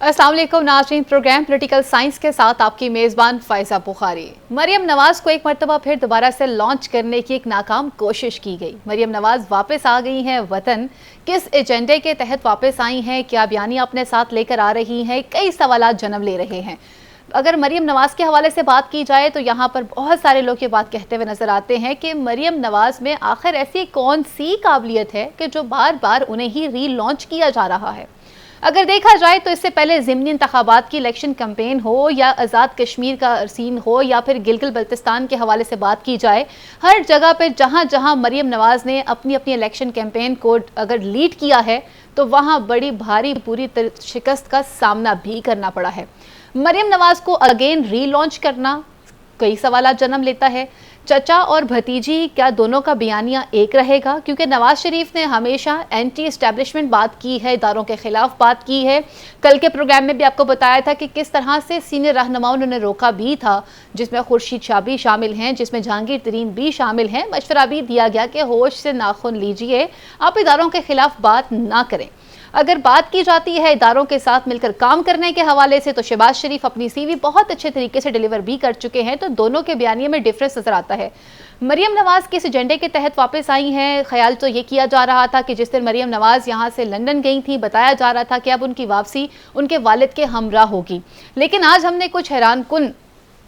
अस्सलाम वालेकुम नाज़रीन, प्रोग्राम पॉलिटिकल साइंस के साथ आपकी मेज़बान फ़ायज़ा बुखारी। मरियम नवाज़ को एक मरतबा फिर दोबारा से लॉन्च करने की एक नाकाम कोशिश की गई। मरियम नवाज़ वापस आ गई हैं वतन, किस एजेंडे के तहत वापस आई हैं, क्या बयानियाँ अपने साथ लेकर आ रही हैं, कई सवालात जन्म ले रहे हैं। अगर मरियम नवाज़ के हवाले से बात की जाए तो यहाँ पर बहुत सारे लोग ये बात कहते हुए नजर आते हैं कि मरियम नवाज़ में आखिर ऐसी कौन सी काबिलियत है कि जो बार बार उन्हें ही री लॉन्च किया जा रहा है। अगर देखा जाए तो इससे पहले ज़िमनी इंतखाबात की इलेक्शन कैंपेन हो या आज़ाद कश्मीर का सीन हो या फिर गिलगित बल्तिस्तान के हवाले से बात की जाए, हर जगह पर जहां जहां मरियम नवाज़ ने अपनी अपनी इलेक्शन कैंपेन को अगर लीड किया है तो वहां बड़ी भारी पूरी शिकस्त का सामना भी करना पड़ा है। मरियम नवाज़ को अगेन री लॉन्च करना कई सवाल जन्म लेता है। चचा और भतीजी, क्या दोनों का बयानिया एक रहेगा? क्योंकि नवाज शरीफ ने हमेशा एंटी एस्टैब्लिशमेंट बात की है, इदारों के खिलाफ बात की है। कल के प्रोग्राम में भी आपको बताया था कि किस तरह से सीनियर रहनुमाओं ने रोका भी था, जिसमें खुर्शीद शाह भी शामिल हैं, जिसमें जहांगीर तरीन भी शामिल हैं। मशवरा भी दिया गया कि होश से नाखून लीजिए, आप इदारों के खिलाफ बात ना करें। अगर बात की जाती है इदारों के साथ मिलकर काम करने के हवाले से तो शहबाज शरीफ अपनी सीवी बहुत अच्छे तरीके से डिलीवर भी कर चुके हैं, तो दोनों के बयानिए में डिफरेंस नजर आता है। मरियम नवाज़ किस एजेंडे के तहत वापस आई हैं? ख्याल तो ये किया जा रहा था कि जिस दिन मरियम नवाज़ यहाँ से लंदन गई थी, बताया जा रहा था कि अब उनकी वापसी उनके वालिद के हमरा होगी। लेकिन आज हमने कुछ हैरानकुन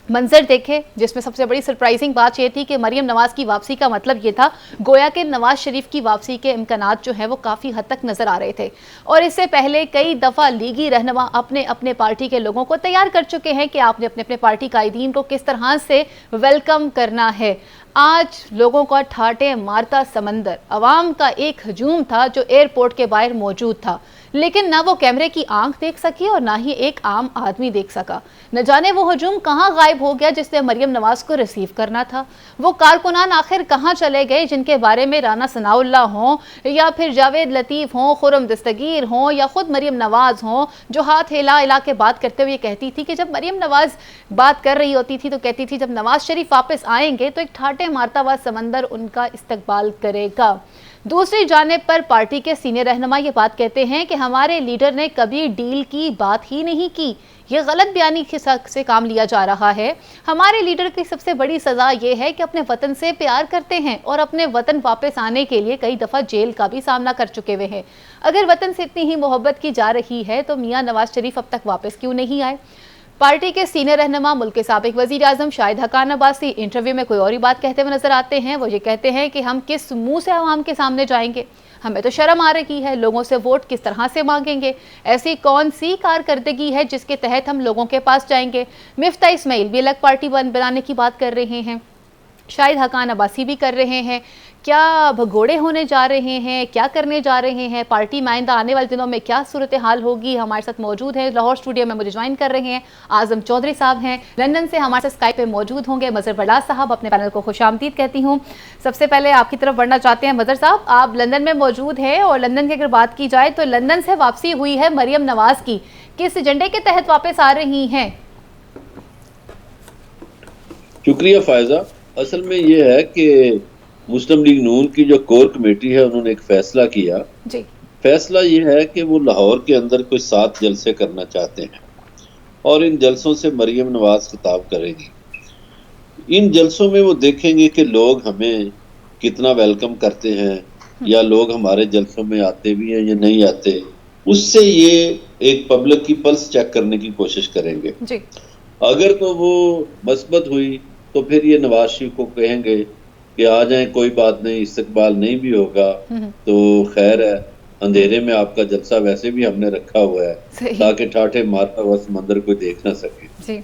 मंजर देखे, जिसमें सबसे बड़ी सरप्राइजिंग बात यह थी कि मरियम नवाज़ की वापसी का मतलब ये था गोया के नवाज शरीफ की वापसी के इम्कानात जो हैं वो काफ़ी हद तक नज़र आ रहे थे। और इससे पहले कई दफ़ा लीगी रहनुमा अपने अपने पार्टी के लोगों को तैयार कर चुके हैं कि आपने अपने अपने पार्टी कायदीन को किस तरह से वेलकम करना है। आज लोगों का ठाटे मारता समंदर, अवाम का एक हजूम था जो एयरपोर्ट के बाहर मौजूद था, लेकिन ना वो कैमरे की आंख देख सकी और ना ही एक आम आदमी देख सका। न जाने वो हजूम कहाँ गायब हो गया जिसने मरियम नवाज़ को रिसीव करना था। वो कारकुनान आखिर कहाँ चले गए जिनके बारे में राना सनाउल्लाह हों या फिर जावेद लतीफ़ हों, खुर्रम दस्तगीर हों या खुद मरियम नवाज़ हों, जो हाथ हिला हिला के बात करते हुए कहती थी कि जब मरियम नवाज़ बात कर रही होती थी तो कहती थी जब नवाज शरीफ वापस आएंगे तो एक ठाटे मारता हुआ समंदर उनका इस्तकबाल करेगा। दूसरी जानिब पर पार्टी के सीनियर रहनुमा ये बात कहते हैं कि हमारे लीडर ने कभी डील की बात ही नहीं की, ये गलत बयानी से काम लिया जा रहा है। हमारे लीडर की सबसे बड़ी सज़ा ये है कि अपने वतन से प्यार करते हैं और अपने वतन वापस आने के लिए कई दफ़ा जेल का भी सामना कर चुके हुए हैं। अगर वतन से इतनी ही मोहब्बत की जा रही है तो मियाँ नवाज शरीफ अब तक वापस क्यों नहीं आए? पार्टी के सीनियर रहनुमा मुल्क के साबिक वज़ीर आज़म शाहिद हक़ान अब्बासी इंटरव्यू में कोई और ही बात कहते हुए नजर आते हैं। वो ये कहते हैं कि हम किस मुंह से आवाम के सामने जाएंगे, हमें तो शर्म आ रही है, लोगों से वोट किस तरह से मांगेंगे, ऐसी कौन सी कारकर्दगी है जिसके तहत हम लोगों के पास जाएंगे। मिफ्ता इस्माइल भी अलग पार्टी बनाने की बात कर रहे हैं, शाहिद हक़ान अब्बासी भी कर रहे हैं। क्या भगोड़े होने जा रहे हैं, क्या करने जा रहे हैं, पार्टी माइंदा आने वाले दिनों में क्या सूरत हाल होगी? हमारे साथ मौजूद हैं, लाहौर स्टूडियो में मुझे ज्वाइन कर रहे हैं आज़म चौधरी साहब हैं, लंदन से हमारे साथ स्काइप पे मौजूद होंगे मज़र बड़ा साहब। अपने पैनल को खुशामदीद कहती हूँ। सबसे पहले आपकी तरफ बढ़ना चाहते हैं मज़र साहब, आप लंदन में मौजूद हैं और लंदन की अगर बात की जाए तो लंदन से वापसी हुई है मरियम नवाज़ की, किस एजेंडे के तहत वापस आ रही हैं? शुक्रिया फ़ायज़ा। असल में ये है कि मुस्लिम लीग नून की जो कोर कमेटी है उन्होंने एक फैसला किया जी। फैसला ये है कि वो लाहौर के अंदर कोई 7 जलसे करना चाहते हैं और इन जलसों से मरियम नवाज खिताब करेगी। इन जलसों में वो देखेंगे कि लोग हमें कितना वेलकम करते हैं या लोग हमारे जलसों में आते भी हैं या नहीं आते। उससे ये एक पब्लिक की पल्स चेक करने की कोशिश करेंगे जी। अगर तो वो मस्बत हुई तो फिर ये नवाज शरीफ को कहेंगे कि आ जाएं, कोई बात नहीं, इस्तकबाल नहीं भी होगा तो खैर है, अंधेरे में आपका जलसा वैसे भी हमने रखा हुआ है ताकि ठाठे मारता हुआ समंदर कोई देख ना सके जी।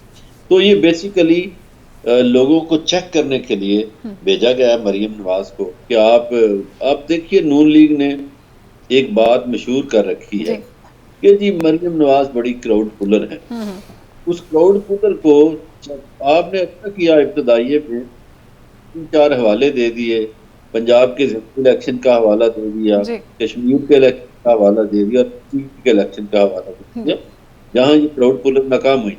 तो ये बेसिकली लोगों को चेक करने के लिए भेजा गया है मरियम नवाज को कि आप देखिए नून लीग ने एक बात मशहूर कर रखी है कि जी मरियम नवाज बड़ी क्राउड पुलर है। उस क्राउड पुलर को आपने अच्छा किया, इब्तदाइये पे 3-4 हवाले दे दिए, पंजाब के इलेक्शन का हवाला दे दिया, कश्मीर के इलेक्शन का हवाला दे दिया, के इलेक्शन का हवाला दे दिया, जहाँ ये क्राउड पुलर नाकाम हुई।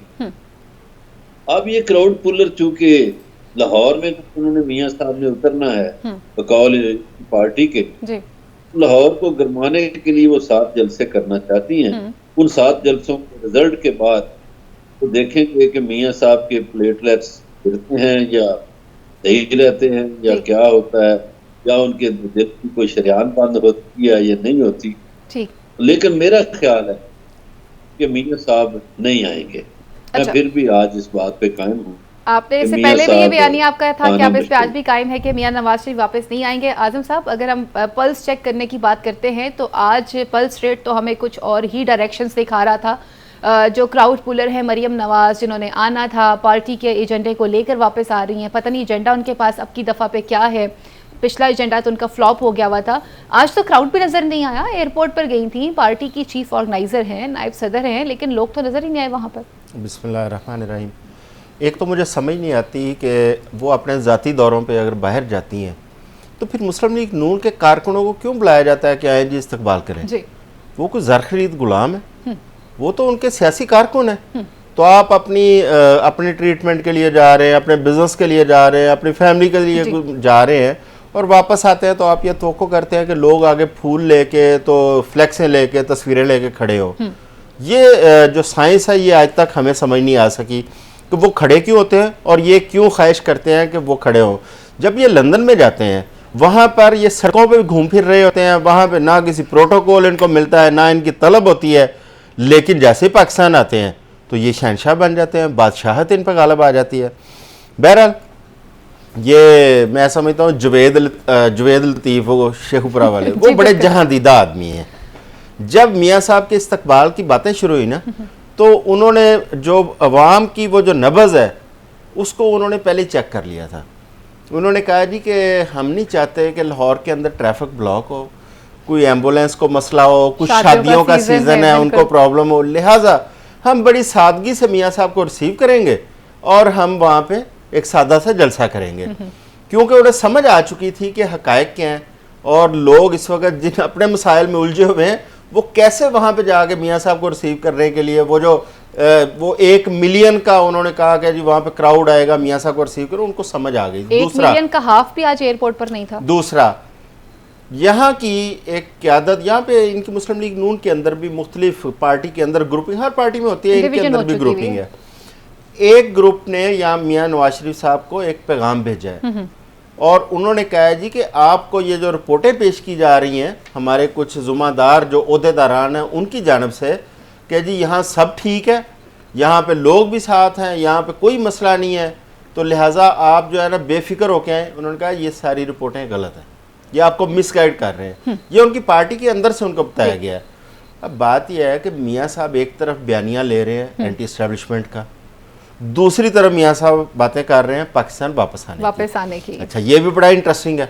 अब ये क्राउड पुलर चूंकि लाहौर में तो उन्होंने मियाँ साहब ने उतरना है बकौल पार्टी के, लाहौर को गरमाने के लिए वो 7 जलसे करना चाहती हैं उन 7 जलसों के रिजल्ट के बाद तो देखेंगे कि मियाँ साहब के प्लेटलेट्स गिरते हैं या सही रहते हैं या क्या होता है, या उनके दिल की कोई शरेआन बंद होती है या नहीं होती। लेकिन मेरा ख्याल है कि मियाँ साहब नहीं आएंगे। मैं फिर भी आज इस बात पे कायम हूँ। आपने इससे पहले भी ये बयानिया आपका था कि आप इस पे आज भी कायम है कि मियां नवाज शरीफ वापस नहीं आएंगे। आजम साहब, अगर हम पल्स चेक करने की बात करते हैं तो आज पल्स रेट तो हमें कुछ और ही डायरेक्शंस दिखा रहा था। जो क्राउड पुलर है मरियम नवाज, जिन्होंने आना था, पार्टी के एजेंडे को लेकर वापस आ रही हैं। पता नहीं एजेंडा उनके पास अब की दफ़ा पे क्या है, पिछला एजेंडा तो उनका फ्लॉप हो गया हुआ था। आज तो क्राउड भी नजर नहीं आया। एयरपोर्ट पर गई थी, पार्टी की चीफ ऑर्गेनाइजर हैं, नायब सदर हैं, लेकिन लोग तो नजर ही नहीं आए वहाँ पर। बिस्मिल्लाहिर्रहमानिर्रहीम। एक तो मुझे समझ नहीं आती कि वो अपने ज़ाती दौरों पे अगर बाहर जाती हैं तो फिर मुस्लिम लीग नून के कारकुनों को क्यों बुलाया जाता है कि आए जी इस्तकबाल करें जी। वो कोई ज़र खरीद गुलाम है? वो तो उनके सियासी कारकुन है। तो आप अपनी ट्रीटमेंट के लिए जा रहे हैं, अपने बिजनेस के लिए जा रहे हैं, अपनी फैमिली के लिए जा रहे हैं और वापस आते हैं तो आप ये तवक्को करते हैं कि लोग आगे फूल लेके, तो फ्लैक्सें लेके, तस्वीरें लेके खड़े हो। ये जो साइंस है ये आज तक हमें समझ नहीं आ सकी कि वो खड़े क्यों होते हैं और ये क्यों ख्वाहिश करते हैं कि वो खड़े हों। जब ये लंदन में जाते हैं वहाँ पर ये सड़कों पे भी घूम फिर रहे होते हैं, वहाँ पे ना किसी प्रोटोकॉल इनको मिलता है, ना इनकी तलब होती है, लेकिन जैसे ही पाकिस्तान आते हैं तो ये शहनशाह बन जाते हैं, बादशाहत इन पर गालिब आ जाती है। बहरहाल ये मैं समझता हूँ जुवेद लतीफ़ वो शेखुपुरा वाले वो बड़े जहांदीदा आदमी हैं। जब मियाँ साहब के इस्तकबाल की बातें शुरू हुई ना तो उन्होंने जो अवाम की वो जो नब्ज़ है उसको उन्होंने पहले चेक कर लिया था। उन्होंने कहा जी कि हम नहीं चाहते कि लाहौर के अंदर ट्रैफिक ब्लॉक हो, कोई एम्बुलेंस को मसला हो, कुछ शादियों का सीज़न है उनको प्रॉब्लम हो, लिहाजा हम बड़ी सादगी से मियाँ साहब को रिसीव करेंगे और हम वहाँ पे एक सादा सा जलसा करेंगे। क्योंकि उन्हें समझ आ चुकी थी कि हकायक क्या हैं और लोग इस वक्त जिन अपने मसाइल में उलझे हुए हैं वो कैसे वहाँ पे जाके मियाँ साहब को रिसीव करने के लिए वो 1 मिलियन का उन्होंने कहा कि जी वहाँ पे क्राउड आएगा मियाँ साहब को रिसीव करो, उनको समझ आ गई। 1 मिलियन का हाफ भी आज एयरपोर्ट पर नहीं था। दूसरा, यहाँ की एक क़यादत, यहाँ पे इनकी मुस्लिम लीग नून के अंदर भी मुख्तलिफ पार्टी के अंदर ग्रुपिंग, हर पार्टी में होती है, इनके अंदर भी ग्रुपिंग है। एक ग्रुप ने यहाँ मियाँ नवाज शरीफ साहब को एक पैगाम भेजा है और उन्होंने कहा है जी कि आपको ये जो रिपोर्टें पेश की जा रही हैं हमारे कुछ जुम्मेदार जो ओहदेदारान हैं उनकी जानब से कि जी यहाँ सब ठीक है, यहाँ पे लोग भी साथ हैं, यहाँ पे कोई मसला नहीं है, तो लिहाजा आप जो है ना बेफिक्र होके आए। उन्होंने कहा ये सारी रिपोर्टें गलत हैं, ये आपको मिसगाइड कर रहे हैं। ये उनकी पार्टी के अंदर से उनको बताया गया है। अब बात यह है कि मियाँ साहब एक तरफ बयानिया ले रहे हैं एंटी एस्टेब्लिशमेंट का, दूसरी तरफ मियाँ साहब बातें कर रहे हैं पाकिस्तान वापस आने की। अच्छा, ये भी बड़ा इंटरेस्टिंग है।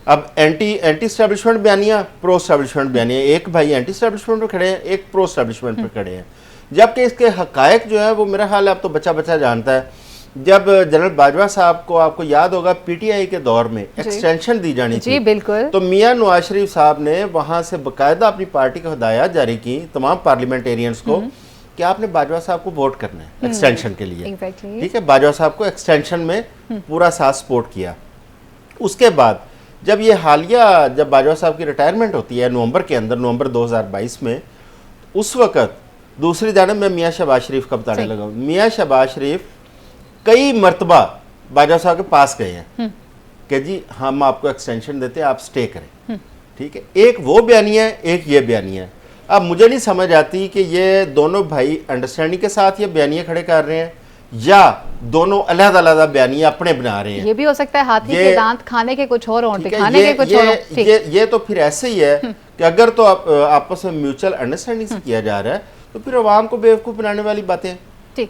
अब एंटी एस्टेब्लिशमेंट बयानिया, प्रो एस्टेब्लिशमेंट बयानिया, एक भाई एंटी एस्टेब्लिशमेंट पर खड़े हैं, एक प्रो एस्टेब्लिशमेंट पर खड़े हैं, जबकि इसके हकायक जो है वो मेरा ख्याल है अब तो बच्चा बच्चा जानता है। जब जनरल बाजवा साहब को, आपको याद होगा, पीटीआई के दौर में एक्सटेंशन दी जानी थी, बिल्कुल, तो मियाँ नवाज शरीफ साहब ने वहां से बाकायदा अपनी पार्टी को हिदायत जारी की तमाम पार्लियामेंटेरियंस को कि आपने बाजवा साहब को वोट करना है एक्सटेंशन के लिए। ठीक है, बाजवा साहब को एक्सटेंशन में पूरा साथ सपोर्ट किया। उसके बाद जब ये हालिया, जब बाजवा साहब की रिटायरमेंट होती है नवंबर के अंदर, नवंबर 2022 में, उस वक्त दूसरी जानब मैं मियाँ शहबाज शरीफ का बताने लगा। मियाँ शहबाज शरीफ कई मरतबा बाजवा साहब के पास गए हैं कि जी हम आपको एक्सटेंशन देते हैं, आप स्टे करें। ठीक है, एक वो बयानिया है, एक ये बयानिया है। अब मुझे नहीं समझ आती कि ये दोनों भाई अंडरस्टैंडिंग के साथ ये बयानिया खड़े कर रहे हैं या दोनों अलग-अलग बयानिया अपने बना रहे हैं। ये भी हो सकता है हाथी के दांत खाने के कुछ और हों, दिखाने के कुछ और। ये तो फिर ऐसे ही है कि अगर तो आपस में म्यूचुअल अंडरस्टैंडिंग से किया जा रहा है तो फिर अवाम को बेवकूफ़ बनाने वाली बातें।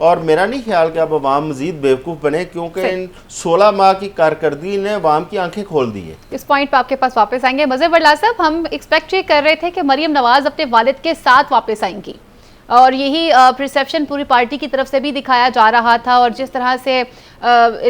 और मेरा नहीं ख्याल कि अब अवाम मजीद बेवकूफ़ बने, क्योंकि इन 16 माह की कारकर्दगी ने अवाम की आंखें खोल दी है। इस पॉइंट पे आपके पास वापस आएंगे। मज़हर वरला साहब, हम एक्सपेक्ट ये कर रहे थे कि मरियम नवाज अपने वालिद के साथ वापस आएंगी और यही परसेप्शन पूरी पार्टी की तरफ से भी दिखाया जा रहा था, और जिस तरह से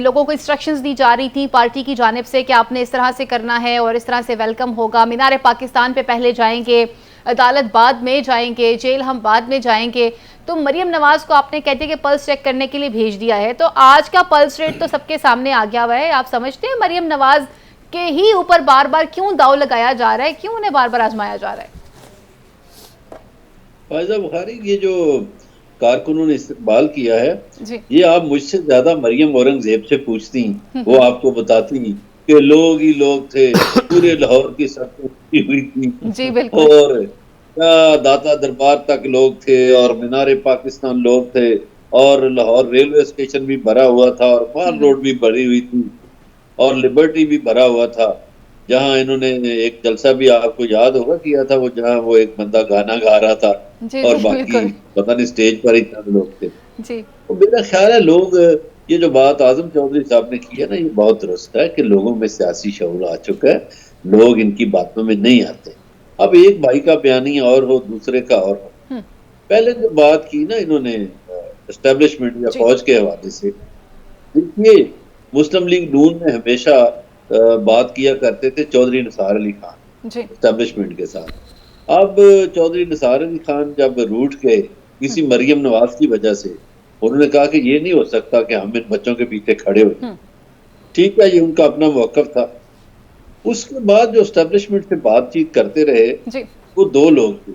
लोगों को इंस्ट्रक्शंस दी जा रही थी पार्टी की जानिब से कि आपने इस तरह से करना है और इस तरह से वेलकम होगा, मीनार पाकिस्तान पे पहले जाएंगे, अदालत बाद में जाएंगे, जेल हम बाद में जाएंगे। तो मरियम नवाज को आपने कहते हैं कि पल्स चेक करने के लिए भेज दिया है, तो आज का पल्स रेट तो सबके सामने आ गया हुआ है। आप समझते हैं मरियम नवाज के ही ऊपर बार बार क्यों दाव लगाया जा रहा है, क्यों उन्हें बार बार आजमाया जा रहा है? फायजा बुखारी ये जो कारकुनों ने इस्तेमाल किया है, जी। ये आप मुझसे ज्यादा मरियम औरंगजेब से पूछती, वो आपको बताती कि लोग ही लोग थे, पूरे लाहौर की सड़कें हुई थी जी बिल्कुल। और दाता दरबार तक लोग थे और मीनार पाकिस्तान लोग थे और लाहौर रेलवे स्टेशन भी भरा हुआ था और माल रोड भी भरी हुई थी और लिबर्टी भी भरा हुआ था, जहां इन्होंने एक जलसा भी आपको याद होगा किया था, वो जहां वो एक बंदा गाना गा रहा था जी और जी बाकी बिल्कुल। पता नहीं स्टेज पर ही चंद लोग थे। जी तो मेरा ख्याल है लोग, ये जो बात आजम चौधरी साहब ने की है ना, ये बहुत दुरुस्त है कि लोगों में सियासी शऊर आ चुका है, लोग इनकी बातों में नहीं आते। अब एक भाई का बयानी और हो, दूसरे का और हो। हम्म, पहले जो बात की ना इन्होंने एस्टेब्लिशमेंट या जी फौज के हवाले से, देखिए मुस्लिम लीग नून में हमेशा बात किया करते थे चौधरी निसार अली खान जी। एस्टेब्लिशमेंट के साथ। अब चौधरी निसार अली खान जब रूठ गए किसी मरियम नवाज की वजह से, उन्होंने कहा कि ये नहीं हो सकता कि हम इन बच्चों के पीछे खड़े हो जाएं। ठीक है, ये उनका अपना मौकफ था। उसके बाद जो एस्टेब्लिशमेंट से बातचीत करते रहे जी। वो दो लोग थे,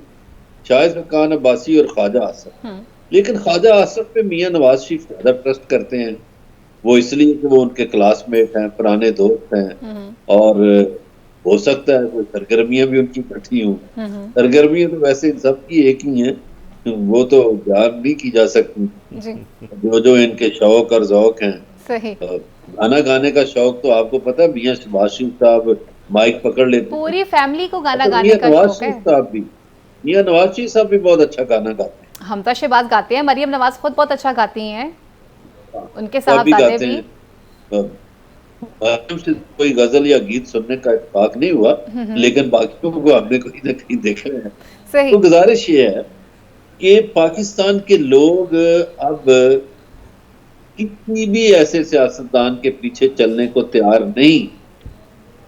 शाहिद खान अब्बासी और ख्वाजा आसफ। लेकिन ख्वाजा आसफ पे मियां नवाज शरीफ ज्यादा ट्रस्ट करते हैं, वो इसलिए कि वो उनके क्लासमेट हैं, पुराने दोस्त हैं और हो सकता है कोई सरगर्मियां भी उनकी इकट्ठी हों। सरगर्मियां तो वैसे इन सब की एक ही हैं, वो तो बयान नहीं की जा सकती। जी जो जो इनके शौक और जौक हैं, सही। गाना गाने का शौक तो आपको पता है, मियां शहबाज शरीफ साहब माइक पकड़ लेते थे। पूरी फैमिली को गाना अच्छा, गाने मियां का नवाज शौक शरीफ है। साहब भी, मियां नवाज शरीफ साहब भी बहुत अच्छा गाना गाते हैं। हमजा शहबाज गाते हैं, मरियम नवाज खुद बहुत अच्छा गाती हैं, उनके साहब भी साहबजादे गाते भी। हैं। मरियम से कोई गजल या गीत सुनने का इत्तेफाक नहीं हुआ, लेकिन बाकियों को हमने कहीं ना कहीं देखा है। सही। तो गुजारिश ये है कि पाकिस्तान के लोग अब किसी भी ऐसे सियासतदान के पीछे चलने को तैयार नहीं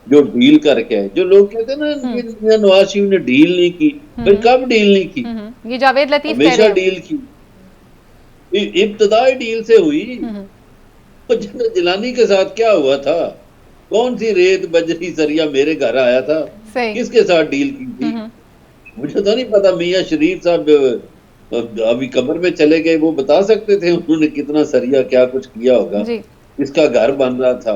जो डील करके आए। जो लोग कहते हैं ना कि नवाज शरीफ ने डील नहीं की, भाई कब डील नहीं की? ये जावेद लतीफ कह रहे हमेशा हैं। डील की, इब्तदाई डील से हुई। तो जनरल जिलानी के साथ क्या हुआ था? कौन सी रेत बजरी सरिया मेरे घर आया था? किसके साथ डील की थी? मुझे तो नहीं पता। मियां शरीफ साहब अभी कब्र में चले गए, वो बता सकते थे उन्होंने कितना सरिया क्या कुछ किया होगा। इसका घर बन रहा था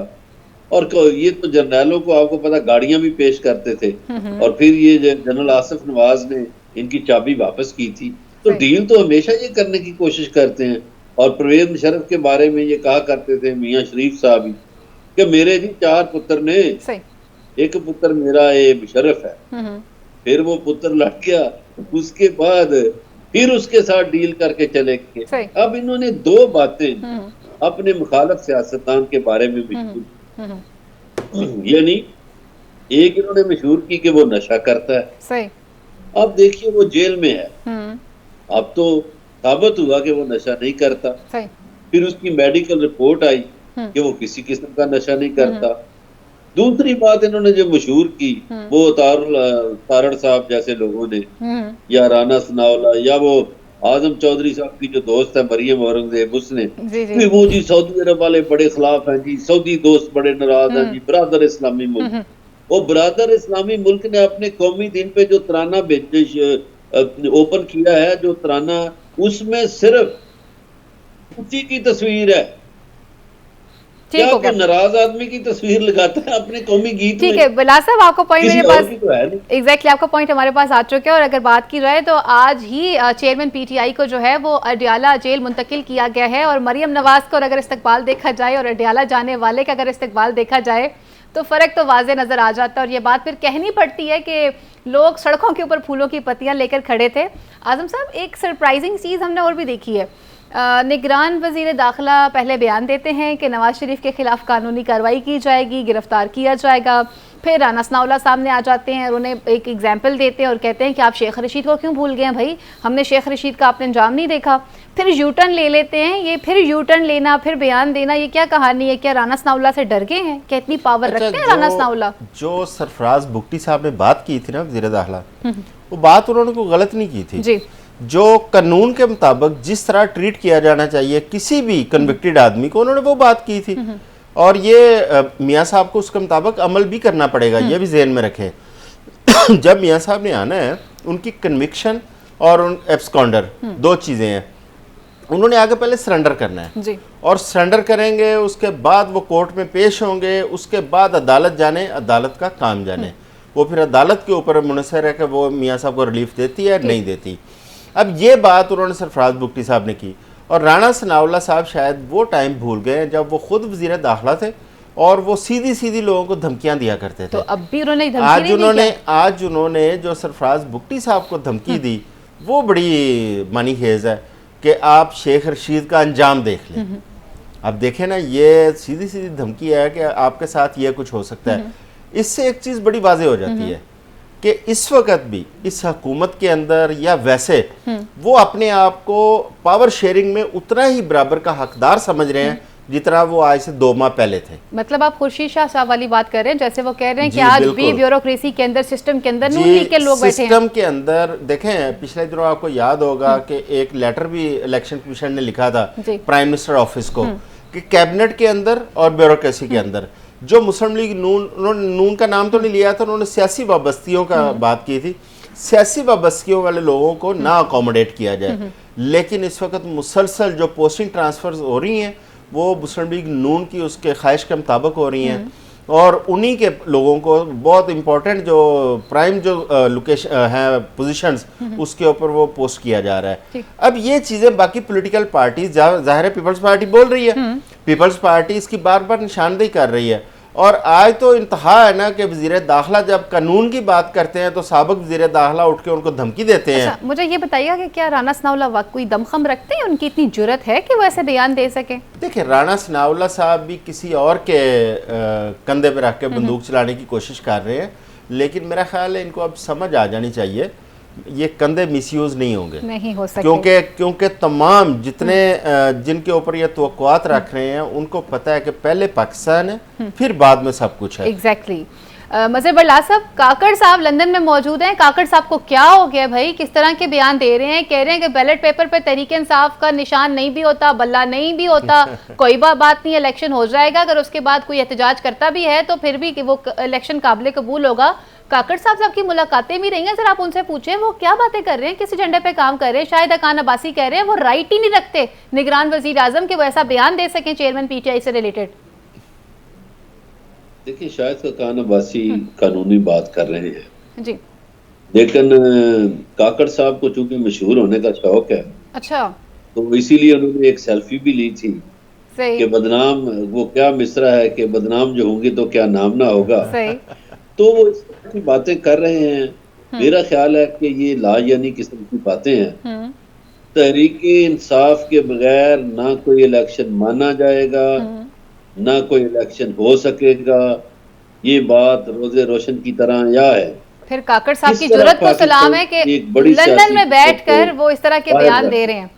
और ये तो जर्नैलों को आपको पता गाड़ियां भी पेश करते थे और फिर ये जनरल आसिफ नवाज ने इनकी चाबी वापस की थी। तो डील तो हमेशा ये करने की कोशिश करते हैं। और परवेज मुशर्रफ के बारे में ये कहा करते थे मियां शरीफ साहब ही कि मेरे जी 4 पुत्र ने, एक पुत्र मेरा ये मुशर्रफ है। फिर वो पुत्र लट गया, उसके बाद फिर उसके साथ डील करके चले गए। अब इन्होंने 2 बातें अपने मुखालफ सियासतदान के बारे में मशहूर, यानी एक इन्होंने मशहूर की कि वो नशा करता है। अब देखिए वो जेल में है, अब तो साबित हुआ कि वो नशा नहीं करता। फिर उसकी मेडिकल रिपोर्ट आई कि वो किसी किस्म का नशा नहीं करता। दूसरी बात इन्होंने जो मशहूर की, वो तारड़ साहब जैसे लोगों ने या राना सनाउल्लाह या वो आजम चौधरी साहब की जो दोस्त है मरियम औरंगजेब, उसने फिर वो जी सऊदी अरब वाले बड़े खिलाफ हैं जी, सऊदी दोस्त बड़े नाराज हैं जी, बरादर इस्लामी मुल्क। वो बरादर इस्लामी मुल्क ने अपने कौमी दिन पे जो तराना ओपन किया है, जो तराना, उसमें सिर्फ उसी की तस्वीर है। क्या कोई नाराज आदमी की तस्वीर लगाता है अपने कौमी गीत में? ठीक है बिलास साहब, आपको पॉइंट मेरे पास तो एग्जैक्टली आपका पॉइंट हमारे पास आ चुका है। और अगर बात की जाए तो आज ही चेयरमैन पीटीआई को जो है वो अडियाला जेल मुंतकिल किया गया है। और मरियम नवाज को अगर इस्तकबाल देखा जाए और अडियाला जाने वाले का अगर इस्तकबाल देखा जाए तो फ़र्क तो वाज़े नज़र आ जाता है। और ये बात फिर कहनी पड़ती है कि लोग सड़कों के ऊपर फूलों की पत्तियां लेकर खड़े थे। आज़म साहब, एक सरप्राइजिंग चीज़ हमने और भी देखी है। निगरान वज़ीर दाखिला पहले बयान देते हैं कि नवाज शरीफ के खिलाफ कानूनी कार्रवाई की जाएगी, गिरफ्तार किया जाएगा। फिर राना सनाउल्लाह सामने आ जाते हैं और उन्हें एक एग्जाम्पल देते हैं और कहते हैं कि आप शेख रशीद को क्यों भूल गए हैं भाई, हमने शेख रशीद का आपने अंजाम नहीं देखा। फिर यू टर्न ले लेते हैं। ये फिर यू टर्न लेना, फिर बयान देना, ये क्या कहानी है? क्या राना सनाउल्लाह से डर गए हैं? क्या इतनी पावर रखते हैं राना सनाउल्लाह? जो सरफराज बुगटी साहब ने बात की थी ना वज़ीर दाखिला, वो बात उन्होंने कोई गलत नहीं की थी जी। जो कानून के मुताबिक जिस तरह ट्रीट किया जाना चाहिए किसी भी कन्विक्टेड आदमी को, उन्होंने वो बात की थी। और ये मियाँ साहब को उसके मुताबिक अमल भी करना पड़ेगा, ये भी जहन में रखें। जब मियाँ साहब ने आना है, उनकी कन्विक्शन और उन एब्सकॉन्डर, दो चीज़ें हैं। उन्होंने आगे पहले सरेंडर करना है जी। और सरेंडर करेंगे, उसके बाद वो कोर्ट में पेश होंगे, उसके बाद अदालत जाने, अदालत का काम जाने, वो फिर अदालत के ऊपर मुनसर है कि वो मियाँ साहब को रिलीफ देती है नहीं देती। अब ये बात उन्होंने सरफराज बुगटी साहब ने की, और राणा सनाउल्लाह साहब शायद वो टाइम भूल गए जब वो खुद वज़ीर दाखिला थे और वो सीधी सीधी लोगों को धमकियां दिया करते थे। तो अब भी उन्होंने धमकी आज उन्होंने जो सरफराज बुगटी साहब को धमकी दी वो बड़ी मानी खेज है कि आप शेख रशीद का अंजाम देख लें। अब देखें ना, ये सीधी सीधी धमकी है कि आपके साथ ये कुछ हो सकता है। इससे एक चीज़ बड़ी वाज़ेह हो जाती है कि इस वक्त भी इस हुकूमत के अंदर या वैसे वो अपने आप को पावर शेयरिंग में उतना ही बराबर का हकदार समझ रहे हैं जितना वो आज से 2 माह पहले थे। मतलब आप खुर्शीद शाह साहब वाली बात कर रहे हैं, जैसे वो कह रहे हैं कि आज भी ब्यूरोक्रेसी के अंदर, सिस्टम के अंदर नून लीग के लोग बैठे हैं। सिस्टम के अंदर देखें, पिछले दिनों आपको याद होगा कि एक लेटर भी इलेक्शन कमीशन ने लिखा था प्राइम मिनिस्टर ऑफिस को कि कैबिनेट के अंदर और ब्यूरोक्रेसी के अंदर जो मुस्लिम लीग नून, उन्होंने नून का नाम तो नहीं लिया था, उन्होंने सियासी वाबस्तियों का बात की थी, सियासी वाबस्तियों वाले लोगों को ना अकोमोडेट किया जाए। लेकिन इस वक्त मुसलसल जो पोस्टिंग ट्रांसफर हो रही हैं वो मुस्लिम लीग नून की उसके ख्वाहिश के मुताबिक हो रही हैं, और उन्हीं के लोगों को बहुत इंपॉर्टेंट जो प्राइम जो लोकेशन है पोजीशंस उसके ऊपर वो पोस्ट किया जा रहा है। अब ये चीज़ें बाकी पॉलिटिकल पार्टी, जाहिर है पीपल्स पार्टी बोल रही है, पीपल्स पार्टी इसकी बार बार निशानदेही कर रही है, और आज तो इंतहा है ना कि वज़ीर दाखिला जब कानून की बात करते हैं तो साबिक वज़ीर दाखिला उठ के उनको धमकी देते हैं। अच्छा, मुझे ये बताइएगा कि क्या राणा सनाउल्लाह वाकई दमखम रखते हैं, उनकी इतनी जुर्रत है कि वो ऐसे बयान दे सके? देखिए, राणा सनाउल्लाह साहब भी किसी और के कंधे पे रख के बंदूक चलाने की कोशिश कर रहे हैं, लेकिन मेरा ख्याल है इनको अब समझ आ जानी चाहिए ये कंधे मिसयूज नहीं होंगे, नहीं हो सकते, क्योंकि तमाम जितने जिनके ऊपर ये तवक्कुआत रख रहे हैं उनको पता है कि पहले पाकिस्तान है फिर बाद में सब कुछ है। एग्जैक्टली। मज़हर बल्ला साहब, काकड़ साहब लंदन में मौजूद हैं। काकड़ साहब को क्या हो गया भाई, किस तरह के बयान दे रहे हैं? कह रहे हैं कि बैलेट पेपर पे तहरीक इंसाफ का निशान नहीं भी होता, बल्ला नहीं भी होता, कोई बात नहीं, इलेक्शन हो जाएगा। अगर उसके बाद कोई एहतजाज करता भी है तो फिर भी कि वो इलेक्शन काबिल कबूल होगा। काकड़ साहब से आपकी मुलाकातें भी रही हैं, सर आप उनसे पूछें वो क्या बातें कर रहे हैं, किस एजेंडे पे काम कर रहे हैं। शायद अकान अब्बासी कह रहे हैं वो राइट ही नहीं रखते निगरान वजीर आजम के वो ऐसा बयान दे सकें चेयरमैन पीटीआई से रिलेटेड। देखिए, शायद अकान अब्बासी कानूनी बात कर रहे हैं जी, लेकिन काकड़ साहब को चूंकि मशहूर होने का शौक है, अच्छा, तो इसीलिए उन्होंने एक सेल्फी भी ली थी कि बदनाम, वो क्या मिसरा है कि बदनाम जो होंगे तो क्या नाम ना होगा। तो वो इस तरह की बातें कर रहे हैं। मेरा ख्याल है कि ये लायानी किस्म की बातें हैं। तहरीक इंसाफ के बगैर ना कोई इलेक्शन माना जाएगा, ना कोई इलेक्शन हो सकेगा, ये बात रोजे रोशन की तरह या है। फिर काकड़ साहब की जुर्रत को सलाम है कि लंदन में बैठकर वो इस तरह के बयान दे रहे हैं।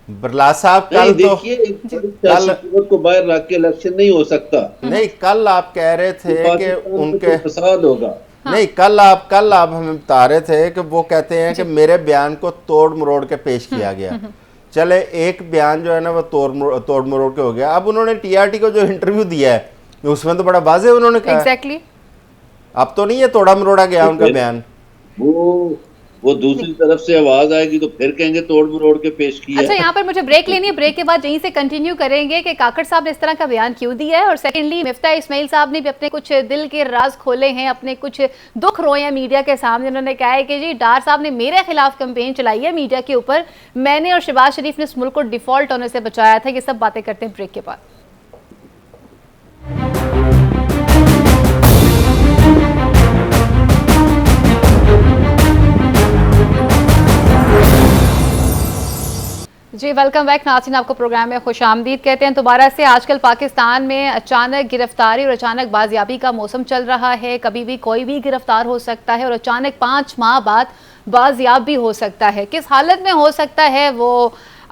बरला साहब कल तो को बाहर रख के इलेक्शन नहीं हो सकता। नहीं, कल आप कह रहे थे कि उनके फसाद होगा। नहीं, कल आप हमें बता रहे थे कि वो कहते हैं कि मेरे बयान को तोड़ मरोड़ के पेश किया गया। चले, एक बयान जो है ना वो तोड़ मरोड़ के हो गया। अब उन्होंने टीआरटी को जो इंटरव्यू दिया है उसमें तो बड़ा वाज़ेह उन्होंने कहा। एग्जैक्टली। अब तो नहीं है तोड़ा मरोड़ा गया उनका बयान। वो दूसरी तरफ से आवाज आएगी तो फिर कहेंगे तोड़ मरोड़ के पेश किया। अच्छा, यहाँ पर मुझे ब्रेक लेनी है, ब्रेक के बाद यहीं से कंटिन्यू करेंगे कि काकड़ साहब ने इस तरह का बयान क्यों दिया है, और सेकंडली मिफ्ता इस्माइल साहब ने भी अपने कुछ दिल के राज खोले हैं, अपने कुछ दुख रोए हैं मीडिया के सामने। उन्होंने कहा है कि जी डार साहब ने मेरे खिलाफ कैंपेन चलाई है मीडिया के ऊपर, मैंने और शहबाज शरीफ ने इस मुल्क को डिफॉल्ट होने से बचाया था। ये सब बातें करते हैं ब्रेक के बाद। जी, वेलकम बैक नाज़रीन, आपको प्रोग्राम में खुश आमदीद कहते हैं दोबारा से। आजकल पाकिस्तान में अचानक गिरफ्तारी और अचानक बाजियाबी का मौसम चल रहा है। कभी भी कोई भी गिरफ्तार हो सकता है और अचानक 5 माह बाद बाजियाब भी हो सकता है। किस हालत में हो सकता है वो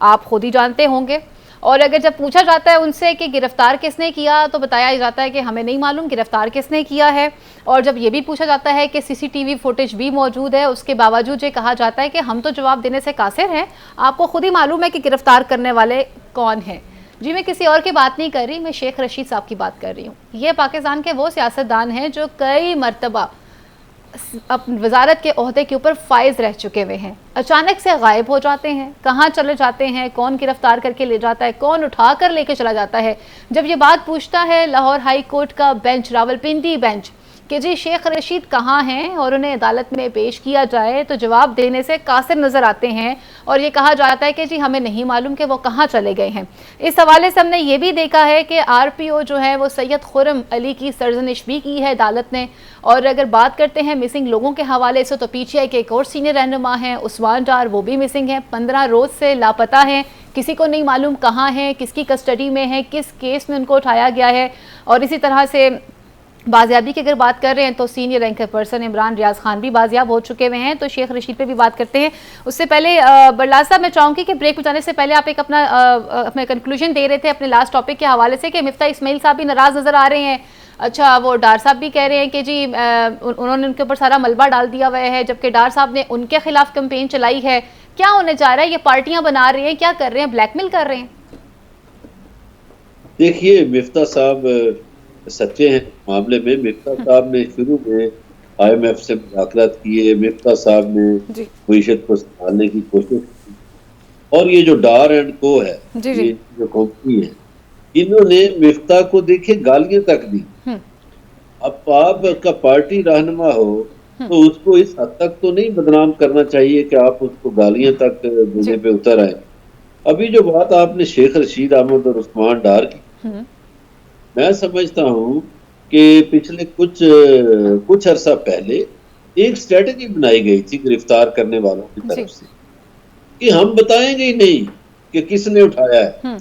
आप खुद ही जानते होंगे। और अगर जब पूछा जाता है उनसे कि गिरफ्तार किसने किया तो बताया जाता है कि हमें नहीं मालूम गिरफ्तार किसने किया है। और जब ये भी पूछा जाता है कि सीसीटीवी फुटेज भी मौजूद है, उसके बावजूद ये कहा जाता है कि हम तो जवाब देने से कासिर हैं, आपको खुद ही मालूम है कि गिरफ्तार करने वाले कौन हैं। जी, मैं किसी और की बात नहीं कर रही, मैं शेख रशीद साहब की बात कर रही हूँ। ये पाकिस्तान के वो सियासतदान हैं जो कई मरतबा वजारत के ओहदे के ऊपर फाइज रह चुके हुए हैं, अचानक से गायब हो जाते हैं, कहाँ चले जाते हैं, कौन गिरफ्तार करके ले जाता है, कौन उठा कर लेके चला जाता है। जब ये बात पूछता है लाहौर हाई कोर्ट का बेंच, रावलपिंडी बेंच, कि जी शेख रशीद कहाँ हैं और उन्हें अदालत में पेश किया जाए, तो जवाब देने से कासिर नज़र आते हैं और ये कहा जाता है कि जी हमें नहीं मालूम कि वो कहाँ चले गए हैं। इस हवाले से हमने ये भी देखा है कि आरपीओ जो है वो सैयद खुर्रम अली की सरजनिश भी की है अदालत ने। और अगर बात करते हैं मिसिंग लोगों के हवाले से, तो पीटीआई के एक और सीनियर रहनुमा हैं उस्मान डार, वो भी मिसिंग हैं, 15 रोज़ से लापता हैं, किसी को नहीं मालूम कहाँ हैं, किसकी कस्टडी में है, किस केस में उनको उठाया गया है। और इसी तरह से बाजियाबी की अगर बात कर रहे हैं तो senior ranker person Imran Riaz Khan भी बाजियाब हो चुके हुए हैं। तो शेख रशीद पे भी बात करते हैं। उससे पहले बरलाल साहब, मैं चाहूँगी कि ब्रेक में जाने से पहले आप एक अपना कंक्लूजन दे रहे थे अपने लास्ट टॉपिक के हवाले से कि मिफ्ता इस्माइल साहब भी नाराज़ नज़र आ रहे हैं। अच्छा, वो डार साहब भी कह रहे हैं कि जी उन्होंने उनके ऊपर सारा मलबा डाल दिया हुआ है, जबकि डार साहब ने उनके खिलाफ कैंपेन चलाई है। क्या होने जा रहा है? ये पार्टियां बना रही हैं, क्या कर रहे हैं, ब्लैकमेल कर रहे हैं? देखिए, मिफ्ता साहब सच्चे हैं मामले में। मिफ्ता साहब ने शुरू में IMF से मुज़ाकरात किए, मिफ्ता साहब ने मईशत को संभालने की कोशिश की, और ये जो डार एंड को है, ये जो कंपनी है, इन्होंने मिफ्ता को देखे गालियां तक दी। अब आपका पार्टी रहनुमा हो तो उसको इस हद तक तो नहीं बदनाम करना चाहिए कि आप उसको गालियां तक देने पे उतर आए। अभी जो बात आपने शेख रशीद अहमद और उस्मान डार की, मैं समझता हूँ कि पिछले कुछ अरसा पहले एक स्ट्रेटजी बनाई गई थी गिरफ्तार करने वालों की तरफ से कि हम बताएंगे ही नहीं कि किसने उठाया है,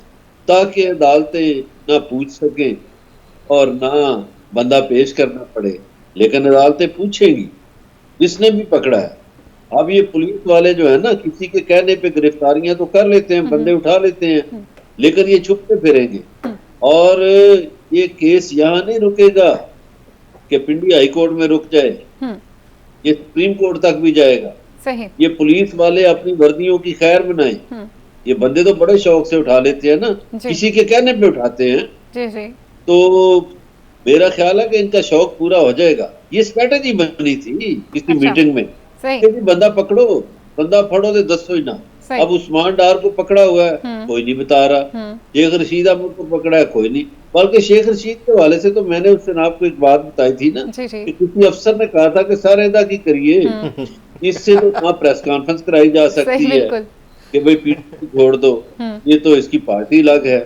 ताकि अदालतें ना पूछ सकें और ना बंदा पेश करना पड़े, लेकिन अदालतें पूछेंगी जिसने भी पकड़ा है। अब ये पुलिस वाले जो है ना, किसी के कहने पे गिरफ्तारियां तो कर लेते हैं, बंदे उठा लेते हैं, लेकिन ये छुपते फिरेंगे। और ये केस यहाँ नहीं रुकेगा कि पिंडी हाई कोर्ट में रुक जाए, ये सुप्रीम कोर्ट तक भी जाएगा। सही। ये पुलिस वाले अपनी वर्दियों की खैर बनाएं। ये बंदे तो बड़े शौक से उठा लेते हैं ना, किसी के कहने पे उठाते हैं। जी। तो मेरा ख्याल है कि इनका शौक पूरा हो जाएगा। ये स्ट्रेटेजी बनी थी किसी मीटिंग में कि बंदा पकड़ो, बंदा फड़ो तो दसो ही ना। अब उस्मान डार को पकड़ा हुआ है, कोई नहीं बता रहा। शेख रशीद अहमद को पकड़ा है, कोई नहीं। बल्कि शेख रशीद के हवाले से तो मैंने उससे आपको एक बात बताई थी ना कि किसी अफसर ने कहा था कि सर एदा की करिए, इससे तो ना प्रेस कॉन्फ्रेंस कराई जा सकती है कि भाई पीटी छोड़ दो, ये तो इसकी पार्टी अलग है,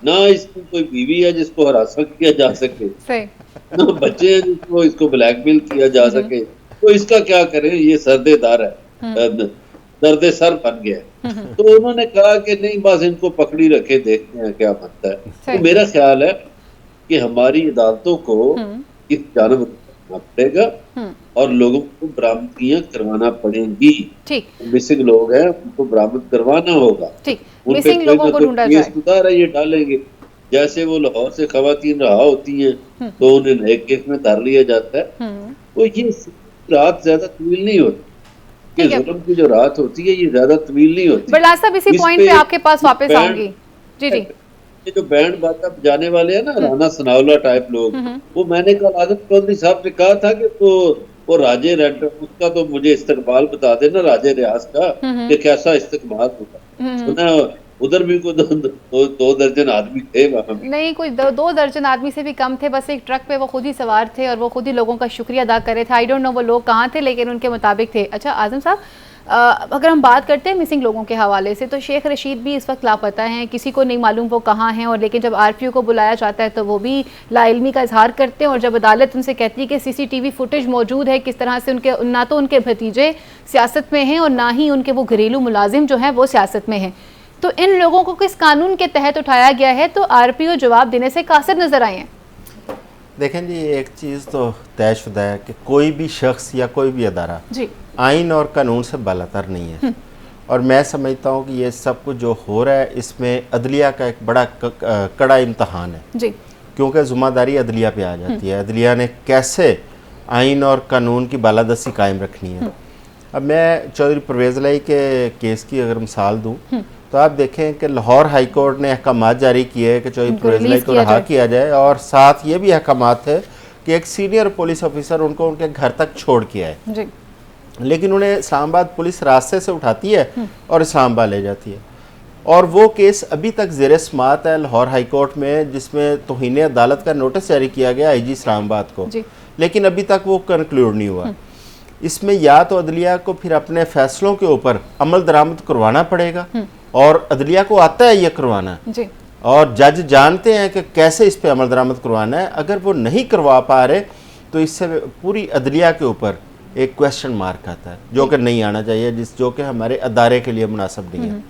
ना इसकी कोई बीवी है जिसको हरासा किया जा सके, ना बच्चे हैं जिसको इसको ब्लैकमेल किया जा सके, तो इसका क्या करें, ये सर्देदार है, दर्द सर बन गया। तो उन्होंने कहा कि नहीं, बस इनको पकड़ी रखे, देखते हैं क्या बनता है। तो मेरा ख्याल है कि हमारी अदालतों को इस जानब रखना पड़ेगा और लोगों को बरामदगियां करवाना पड़ेंगी। मिसिंग लोग हैं, उनको बरामद करवाना होगा। उनके केस है, ये डालेंगे। जैसे वो लाहौर से खवातीन रहा होती हैं तो उन्हें नए केस में धर लिया जाता है। तो ये रात ज्यादा तवील नहीं होती, जुल्म की जो रात होती है ये ज्यादा तवील नहीं होती। बरलाल साहब, इसी पॉइंट पे आपके पास वापस आऊंगी। जी। ये जो बैंड बाजा बजाने वाले हैं ना, राना सनाउल्लाह टाइप लोग, वो मैंने कल आजम चौधरी साहब से कहा था कि तो वो राजे रेड, उसका तो मुझे इस्तकबाल बता देना, राजे रियाज का, कि कैसा इस्तकबाल होगा। सुना उधर भी कोई दो दर्जन आदमी थे वहाँ। नहीं, कोई दो दर्जन आदमी से भी कम थे। बस एक ट्रक पे वो खुद ही सवार थे और वो खुद ही लोगों का शुक्रिया अदा कर रहे थे। आई डोंट नो वो लोग कहाँ थे, लेकिन उनके मुताबिक थे। अच्छा आजम साहब, अगर हम बात करते हैं मिसिंग लोगों के हवाले से, तो शेख रशीद भी इस वक्त लापता हैं, किसी को नहीं मालूम वो कहाँ हैं। और लेकिन जब आरपीओ को बुलाया जाता है तो वो भी लाइल्मी का इजहार करते हैं। और जब अदालत उनसे कहती है कि CCTV फुटेज मौजूद है, किस तरह से उनके ना तो उनके भतीजे सियासत में हैं और ना ही उनके वो घरेलू मुलाजिम जो हैं वो सियासत में हैं, तो इन लोगों को किस कानून के तहत उठाया गया है? तो आरपीओ जवाब देने से कासिर नजर आए हैं। देखें जी, एक चीज़ तो तयशुदा है कि कोई भी शख्स या कोई भी अदारा आइन और कानून से बालातर नहीं है। और मैं समझता हूँ कि ये सब कुछ जो हो रहा है इसमें अदलिया का एक बड़ा कड़ा इम्तहान है जी, क्योंकि ज़िम्मेदारी अदलिया पे आ जाती है। अदलिया ने कैसे आइन और कानून की बालादस्ती कायम रखनी है। अब मैं चौधरी परवेज़ लाई के केस की अगर मिसाल दूँ तो आप देखें कि लाहौर हाई कोर्ट ने अहकामात जारी किए हैं कि चौधरी परवेज़ लाई को रहा किया जाए, और साथ ये भी अहकामात है कि एक सीनियर पुलिस ऑफिसर उनको उनके घर तक छोड़ के आए जी। लेकिन उन्हें इस्लामाबाद पुलिस रास्ते से उठाती है और इस्लामाबाद ले जाती है। और वो केस अभी तक ज़ेर समाअत है लाहौर हाई कोर्ट में, जिसमें तौहीन अदालत का नोटिस जारी किया गया आईजी इस्लामाबाद को, लेकिन अभी तक वो कंक्लूड नहीं हुआ। इसमें या तो अदलिया को फिर अपने फैसलों के ऊपर अमल दरामद करवाना पड़ेगा, और अदलिया को आता है ये करवाना, और जज जानते हैं कि कैसे इस पे अमल दरामद करवाना है। अगर वो नहीं करवा पा रहे तो इससे पूरी अदलिया के ऊपर एक क्वेश्चन मार्क आता है, जो कि नहीं आना चाहिए, जो कि हमारे अदारे के लिए मुनासिब नहीं है।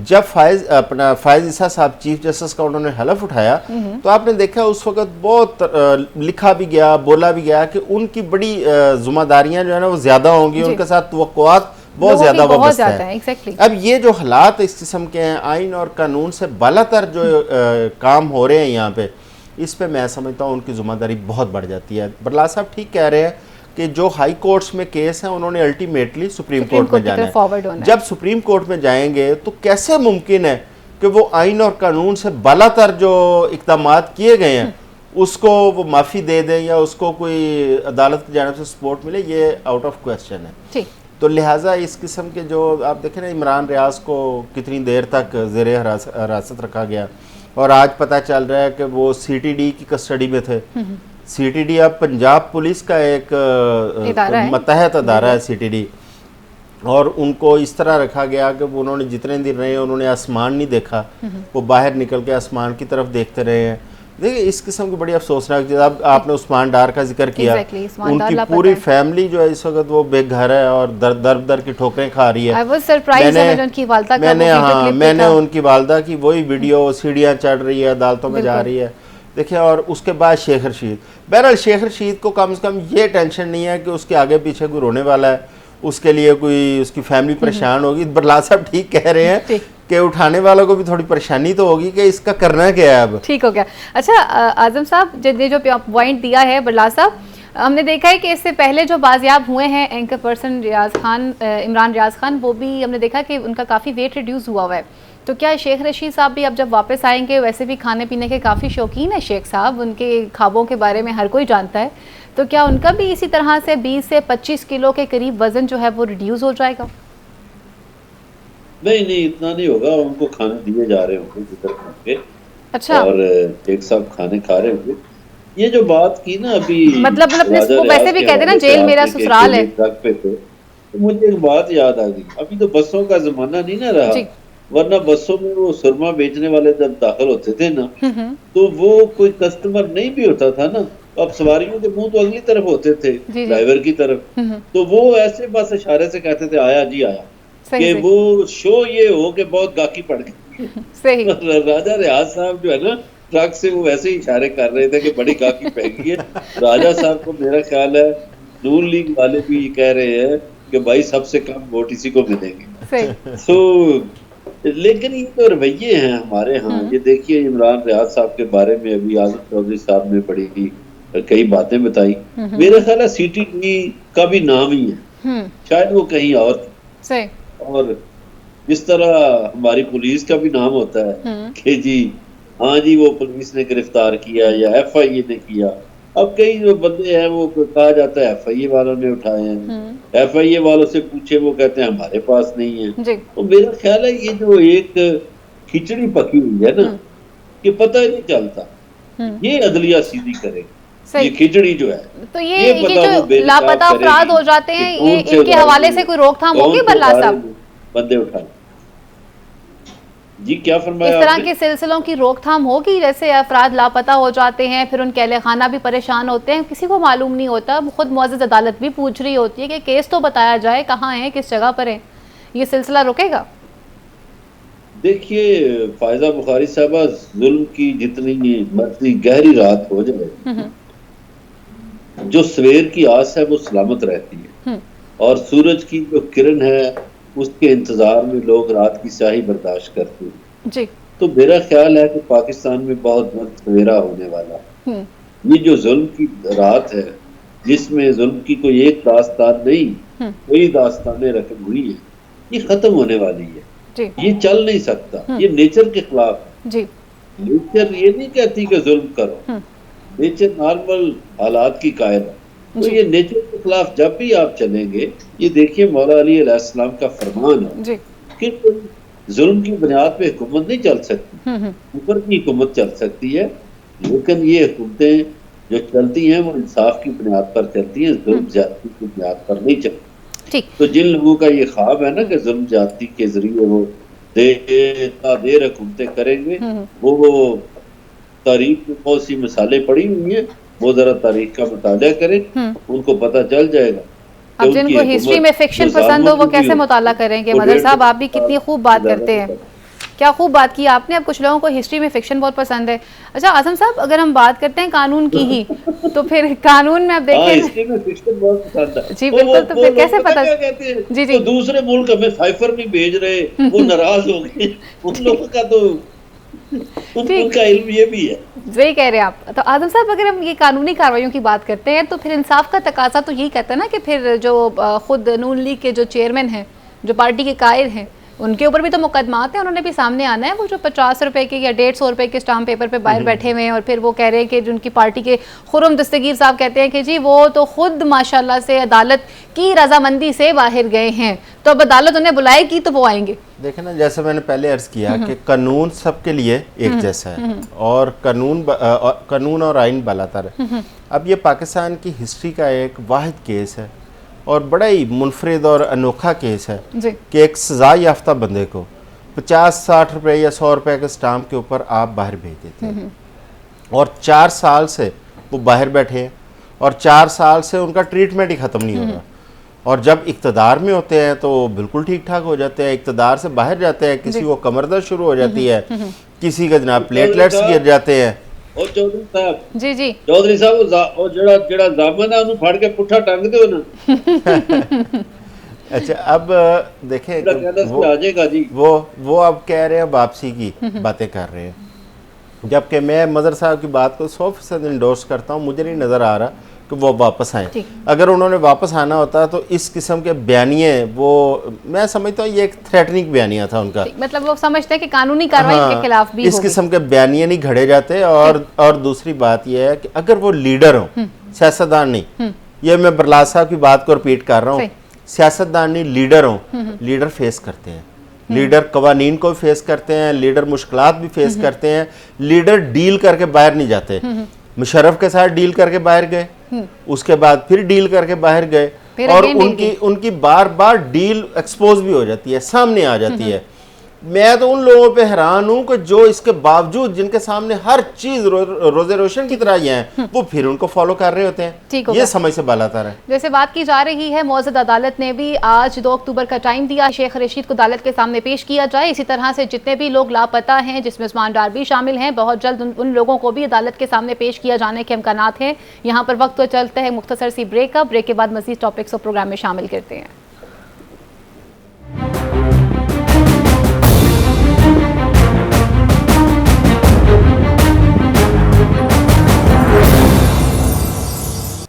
जब फायज ईसा साहब चीफ जस्टिस का उन्होंने हलफ उठाया तो आपने देखा उस वक्त बहुत लिखा भी गया, बोला भी गया कि उनकी बड़ी जिम्मेदारियां जो है ना वो ज्यादा होंगी, उनके साथ तवक्कुआत बहुत ज्यादा वाबस्ता है। अब ये जो हालात इस किस्म के हैं, आइन और कानून से बालातर जो काम हो रहे हैं यहाँ पे, इस पे मैं समझता हूँ उनकी जिम्मेदारी बहुत बढ़ जाती है। बरला साहब ठीक कह रहे हैं कि जो हाई कोर्ट्स में केस हैं उन्होंने अल्टीमेटली सुप्रीम कोर्ट में जाना है। जब सुप्रीम कोर्ट में जाएंगे तो कैसे मुमकिन है कि वो आइन और कानून से बालातर जो इक़दामात किए गए हैं उसको वो माफ़ी दे दें या उसको कोई अदालत की जानिब से सपोर्ट मिले, ये आउट ऑफ क्वेश्चन है। तो लिहाजा इस किस्म के जो आप देखें ना, इमरान रियाज को कितनी देर तक ज़ेरे हिरासत रखा गया, और आज पता चल रहा है कि वो CTD की कस्टडी में थे। CTD अब पंजाब पुलिस का एक मतहत अदारा है CTD, और उनको इस तरह रखा गया कि उन्होंने जितने दिन रहे उन्होंने आसमान नहीं देखा, वो बाहर निकल के आसमान की तरफ देखते रहे हैं। देखिए इस किस्म की बड़ी अफसोसनाक चीज़, अब आपने उस्मान डार का जिक्र किया, उनकी पूरी फैमिली जो है इस वक्त वो बेघर है और दर दर की ठोकरें खा रही है। मैंने उनकी वालदा की वही वीडियो, सीढ़ियाँ चढ़ रही है, अदालतों में जा रही है, देखिए। और उसके बाद शेख रशीद, बहरहाल शेख रशीद को कम से कम ये टेंशन नहीं है कि उसके आगे पीछे कोई रोने वाला है, उसके लिए कोई उसकी फैमिली परेशान होगी। बरला साहब ठीक कह रहे हैं कि उठाने वालों को भी थोड़ी परेशानी तो होगी कि इसका करना क्या है अब। ठीक हो गया। अच्छा आजम साहब, जो पॉइंट दिया है बरला साहब, हमने देखा है कि इससे पहले जो बाजियाब हुए हैं एंकर पर्सन इमरान रियाज खान, वो भी हमने देखा कि उनका काफ़ी वेट रिड्यूस हुआ है। तो क्या शेख रशीद साहब भी अब जब वापस आएंगे, वैसे भी खाने पीने के काफ़ी शौकीन है शेख साहब, उनके ख्वाबों के बारे में हर कोई जानता है, तो क्या उनका भी इसी तरह से 20 से 25 किलो के करीब वजन जो है वो रिड्यूस हो जाएगा? नहीं, इतना नहीं होगा, उनको खाने दिए जा रहे होंगे जिधर होंगे। अच्छा। और एक साहब खाने खा रहे होंगे। ये जो बात की ना अभी, मतलब इसको वैसे भी कहते हैं ना, जेल मेरा ससुराल है। तो मुझे एक बात याद आ गई, अभी तो बसों का जमाना नहीं ना रहा, वरना बसों में वो सुरमा बेचने वाले जब दाखिल होते थे ना, तो वो कोई कस्टमर नहीं भी होता था ना, अब सवारियों के मुंह तो अगली तरफ होते थे, ड्राइवर की तरफ, तो वो ऐसे बस इशारे से कहते थे आया जी आया, कि वो शो ये हो कि बहुत गाकी पड़ गई। सही। राजा रियाज साहब जो है ना, ट्रक से वो वैसे ही इशारे कर रहे थे कि बड़ी गाकी पड़ गई है। राजा साहब को मेरा ख्याल है नून लीग वाले भी कह रहे हैं कि भाई सबसे कम वोट इसी को मिलेंगे। तो लेकिन ये तो रवैये हैं हमारे यहाँ। ये देखिए इमरान रियाज साहब के बारे में अभी आजम चौधरी साहब ने बड़ी कई बातें बताई, मेरा ख्याल है CTD का भी नाम ही है, शायद वो कहीं और थी। और जिस तरह हमारी पुलिस का भी नाम होता है कि जी हाँ जी वो पुलिस ने गिरफ्तार किया या FIA ने किया, अब कई जो बंदे हैं वो कहा जाता है FIA वालों ने उठाए हैं, FIA वालों से पूछे वो कहते हैं हमारे पास नहीं है। तो मेरा ख्याल है ये जो एक खिचड़ी पकी हुई है ना, कि पता ही नहीं चलता, ये अदलिया सीधी करेगी, ये खिचड़ी जो है। तो ये जो लापता अफराद हो जाते हैं, ये इनके हवाले से कोई रोकथाम होगी बरला साहब? बंदे उठा जी, क्या फरमाया? इस तरह के सिलसिलों की रोकथाम होगी? जैसे अफराद लापता हो जाते हैं, फिर उनके अहले खाना भी परेशान होते हैं, किसी को मालूम नहीं होता, खुद मुअज़्ज़ज़ अदालत भी पूछ रही होती है कि केस तो बताया जाए, कहाँ है, किस जगह पर है, ये सिलसिला रुकेगा? देखिए फायजा बुखारी साहबा, जुल्म की जितनी मर्जी गहरी रात हो जाए, जो सवेर की आस है वो सलामत रहती है, और सूरज की जो किरण है उसके इंतजार में लोग रात की स्याही बर्दाश्त करते हैं जी। तो मेरा ख्याल है कि पाकिस्तान में बहुत वक्त सवेरा होने वाला। ये जो जुल्म की रात है, जिसमें जुल्म की कोई एक दास्तान नहीं, कई दास्तानें रकम हुई है, ये खत्म होने वाली है जी। ये चल नहीं सकता, ये नेचर के खिलाफ है जी। नेचर ये नहीं कहती कि जुल्म करो, नेचर नॉर्मल हालात की कायल है। तो ये नेचर के खिलाफ जब भी आप चलेंगे, ये देखिए मौला अली अलैहिस्सलाम का फरमान है कि जुल्म की बुनियाद पे हुकूमत नहीं चल सकती, ऊपर की हुकूमत चल सकती है, लेकिन ये हुकूमतें जो चलती हैं वो इंसाफ की बुनियाद पर चलती हैं, जुल्म ज्यादती की बुनियाद पर नहीं चलती। तो जिन लोगों का ये ख्वाब है ना कि जुल्म ज्यादती के जरिए वो देर हुकूमतें करेंगे, वो तारीख में बहुत सी मिसालें पड़ी हुई हैं, वो जरा तारीख का मुताला करें, उनको पता चल जाएगा। अब जिनको हिस्ट्री में फिक्शन पसंद हो वो कैसे मुताला करेंगे? मदर साहब आप भी कितनी खूब बात करते हैं, क्या खूब बात की आपने। अब कुछ लोगों को हिस्ट्री में फिक्शन बहुत पसंद है। अच्छा आजम साहब, अगर हम बात करते हैं कानून की ही तो फिर कानून में आप देखें हिस्ट्री में फिक्शन बहुत पसंद है जी बिल्कुल, तो फिर कैसे पता जी जी तो दूसरे मुल्क हमें फाइफर नहीं भेज रहे, वो नाराज हो गए, उन लोगों का तो उनका इल्म ये भी है। सही कह रहे हैं आप। तो आजम साहब, अगर हम ये कानूनी कार्रवाइयों की बात करते हैं तो फिर इंसाफ का तकाजा तो यही कहता है ना कि फिर जो खुद नून लीग के जो चेयरमैन हैं, जो पार्टी के कायल हैं, उनके ऊपर भी तो मुकदमात हैं, उन्होंने भी सामने आना है। वो जो 50 रुपए के या 150 रुपए के स्टाम्प पेपर पे बाहर बैठे हुए हैं और फिर वो कह रहे हैं कि जो उनकी पार्टी के खुर्रम दस्तगीर साहब कहते हैं कि जी वो तो खुद माशाल्लाह से अदालत की रजामंदी से बाहर गए हैं, तो अब अदालत उन्हें बुलाएगी तो वो आएंगे। देखें ना, जैसे मैंने पहले अर्ज किया कि कानून सबके लिए एक जैसा है और कानून और आइन बालातर है। अब ये पाकिस्तान की हिस्ट्री का एक वाहिद केस है और बड़ा ही मुनफरिद और अनोखा केस है कि एक सजा याफ्ता बंदे को 50-60 रुपए या 100 रुपए के स्टाम्प के ऊपर आप बाहर भेज देते हैं और 4 साल से वो बाहर बैठे हैं और 4 साल से उनका ट्रीटमेंट ही ख़त्म नहीं हो रहा। और जब इक़्तिदार में होते हैं तो बिल्कुल ठीक ठाक हो जाते हैं, इक़्तिदार से बाहर जाते हैं, किसी को कमर दर्द शुरू हो जाती है, किसी का जनाब प्लेटलेट्स गिर जाते हैं। और चौधरी साहब जी जी चौधरी साहब वो जेड़ा जामन है उन्हें फाड़ के पुट्ठा टांग दो ना। अच्छा अब देखें वो अब कह रहे हैं वापसी की बातें कर रहे हैं, जबकि मैं मदर साहब की बात को 100% इंडोर्स करता हूँ। मुझे नहीं नज़र आ रहा कि वो वापस आए। अगर उन्होंने वापस आना होता तो इस किस्म के बयानिए, वो मैं समझता हूँ ये एक थ्रेटनिंग बयानिया था उनका, मतलब वो समझते हैं कि कानूनी कार्रवाई के खिलाफ भी इस किस्म के बयानिए नहीं घड़े जाते। और दूसरी बात यह है कि अगर वो लीडर हो, सियासतदान नहीं, ये मैं बरलाद साहब की बात को रिपीट कर रहा हूँ, सियासतदान नहीं लीडर हो, लीडर फेस करते हैं, लीडर कवानीन को फेस करते हैं, लीडर मुश्किलात भी फेस करते हैं, लीडर डील करके बाहर नहीं जाते। मुशर्रफ के साथ डील करके बाहर गए, उसके बाद फिर डील करके बाहर गए और उनकी बार बार डील एक्सपोज भी हो जाती है, सामने आ जाती है। मैं तो उन लोगों पे हैरान हूं कि जो इसके बावजूद जिनके सामने हर चीज रोजे रोशन की तरह ये हैं, वो फिर उनको फॉलो कर रहे होते हैं। ये समझ से बालातर है। जैसे बात की जा रही है, मौजूद अदालत ने भी आज 2 अक्टूबर का टाइम दिया शेख रशीद को अदालत के सामने पेश किया जाए। इसी तरह से जितने भी लोग लापता हैं, जिसमें उस्मान डार भी शामिल हैं, बहुत जल्द उन लोगों को भी अदालत के सामने पेश किया जाने के इम्कानात हैं। यहाँ पर वक्त तो चलते हैं मुख्तसर सी ब्रेक का, ब्रेक के बाद मजीद टॉपिक्स और प्रोग्राम में शामिल करते हैं।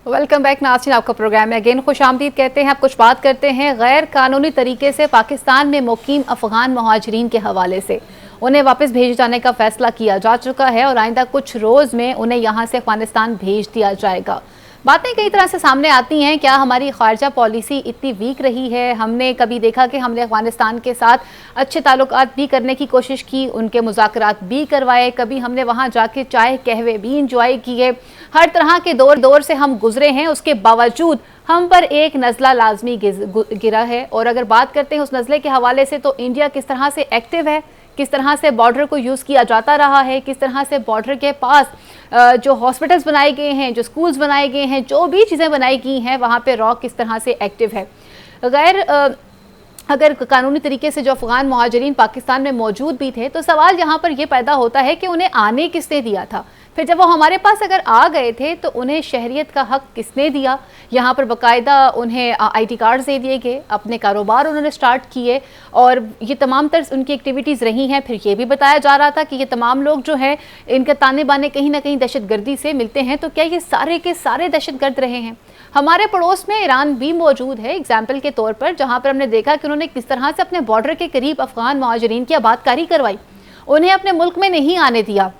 वेलकम बैक नाज़रीन, आपका प्रोग्राम में अगेन खुश आमदीद कहते हैं। आप कुछ बात करते हैं गैर कानूनी तरीके से पाकिस्तान में मुकीम अफगान महाजरीन के हवाले से। उन्हें वापस भेजे जाने का फैसला किया जा चुका है और आइंदा कुछ रोज़ में उन्हें यहाँ से अफगानिस्तान भेज दिया जाएगा। बातें कई तरह से सामने आती हैं, क्या हमारी खारजा पॉलिसी इतनी वीक रही है? हमने कभी देखा कि हमने अफगानिस्तान के साथ अच्छे ताल्लुकात भी करने की कोशिश की, उनके मुज़ाकरात भी करवाए, कभी हमने वहाँ जाके चाय कहवे भी इंजॉय किए, हर तरह के दौर से हम गुजरे हैं। उसके बावजूद हम पर एक नज़ला लाजमी गिरा है। और अगर बात करते हैं उस नज़ले के हवाले से, तो इंडिया किस तरह से एक्टिव है, किस तरह से बॉर्डर को यूज़ किया जाता रहा है, किस तरह से बॉर्डर के पास जो हॉस्पिटल्स बनाए गए हैं, जो स्कूल्स बनाए गए हैं, जो भी चीज़ें बनाई गई हैं, वहाँ पे रॉ किस तरह से एक्टिव है। गैर अगर कानूनी तरीके से जो अफगान महाजरीन पाकिस्तान में मौजूद भी थे, तो सवाल यहाँ पर यह पैदा होता है कि उन्हें आने किसने दिया था? फिर जब वो हमारे पास अगर आ गए थे तो उन्हें शहरियत का हक किसने दिया? यहाँ पर बाकायदा उन्हें IT कार्ड्स दे दिए गए, अपने कारोबार उन्होंने स्टार्ट किए और ये तमाम तरह उनकी एक्टिविटीज़ रही हैं। फिर ये भी बताया जा रहा था कि ये तमाम लोग जो हैं, इनके ताने बाने कहीं ना कहीं दहशतगर्दी से मिलते हैं। तो क्या ये सारे के सारे दहशतगर्द रहे हैं? हमारे पड़ोस में ईरान भी मौजूद है एग्जाम्पल के तौर पर, जहाँ पर हमने देखा कि उन्होंने किस तरह से अपने बॉर्डर के करीब अफगान महाजरीन की आबादकारी करवाई, उन्हें अपने मुल्क में नहीं आने दिया।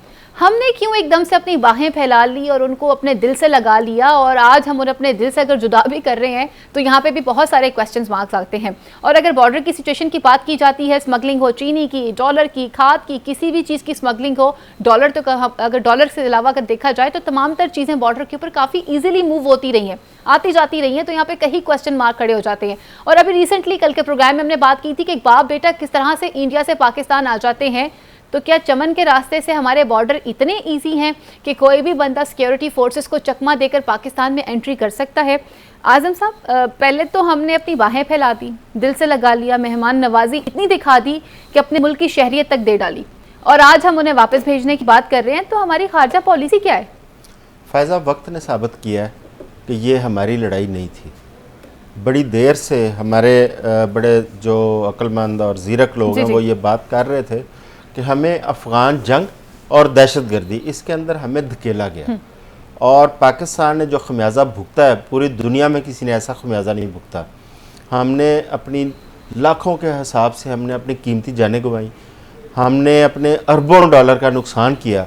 हमने क्यों एकदम से अपनी बाहें फैला ली और उनको अपने दिल से लगा लिया, और आज हम उन्हें अपने दिल से अगर जुदा भी कर रहे हैं तो यहाँ पे भी बहुत सारे क्वेश्चन मार्क्स आते हैं। और अगर बॉर्डर की सिचुएशन की बात की जाती है, स्मगलिंग हो चीनी की, डॉलर की, खाद की, किसी भी चीज़ की स्मगलिंग हो, डॉलर तो अगर डॉलर से अलावा अगर देखा जाए तो तमाम तर चीज़ें बॉर्डर के ऊपर काफ़ी ईजिली मूव होती रही हैं, आती जाती रही हैं, तो यहाँ पे कई क्वेश्चन मार्क खड़े हो जाते हैं। और अभी रिसेंटली कल के प्रोग्राम में हमने बात की थी कि एक बाप बेटा किस तरह से इंडिया से पाकिस्तान आ जाते हैं, तो क्या चमन के रास्ते से हमारे बॉर्डर इतने इजी हैं कि कोई भी बंदा सिक्योरिटी फोर्सेस को चकमा देकर पाकिस्तान में एंट्री कर सकता है? आजम साहब, पहले तो हमने अपनी बाहें फैला दी, दिल से लगा लिया, मेहमान नवाजी इतनी दिखा दी कि अपने मुल्क की शहरियत तक दे डाली, और आज हम उन्हें वापस भेजने की बात कर रहे हैं, तो हमारी खारजा पॉलिसी क्या है? फ़ायज़ा, वक्त ने साबित किया है कि ये हमारी लड़ाई नहीं थी। बड़ी देर से हमारे बड़े जो अक्लमंद और ज़ीरक लोग हैं वो ये बात कर रहे थे कि हमें अफ़गान जंग और दहशतगर्दी, इसके अंदर हमें धकेला गया, और पाकिस्तान ने जो खमियाजा भुगता है पूरी दुनिया में किसी ने ऐसा खमियाजा नहीं भुगता। हमने अपनी लाखों के हिसाब से हमने अपनी कीमती जानें गंवाई, हमने अपने अरबों डॉलर का नुकसान किया,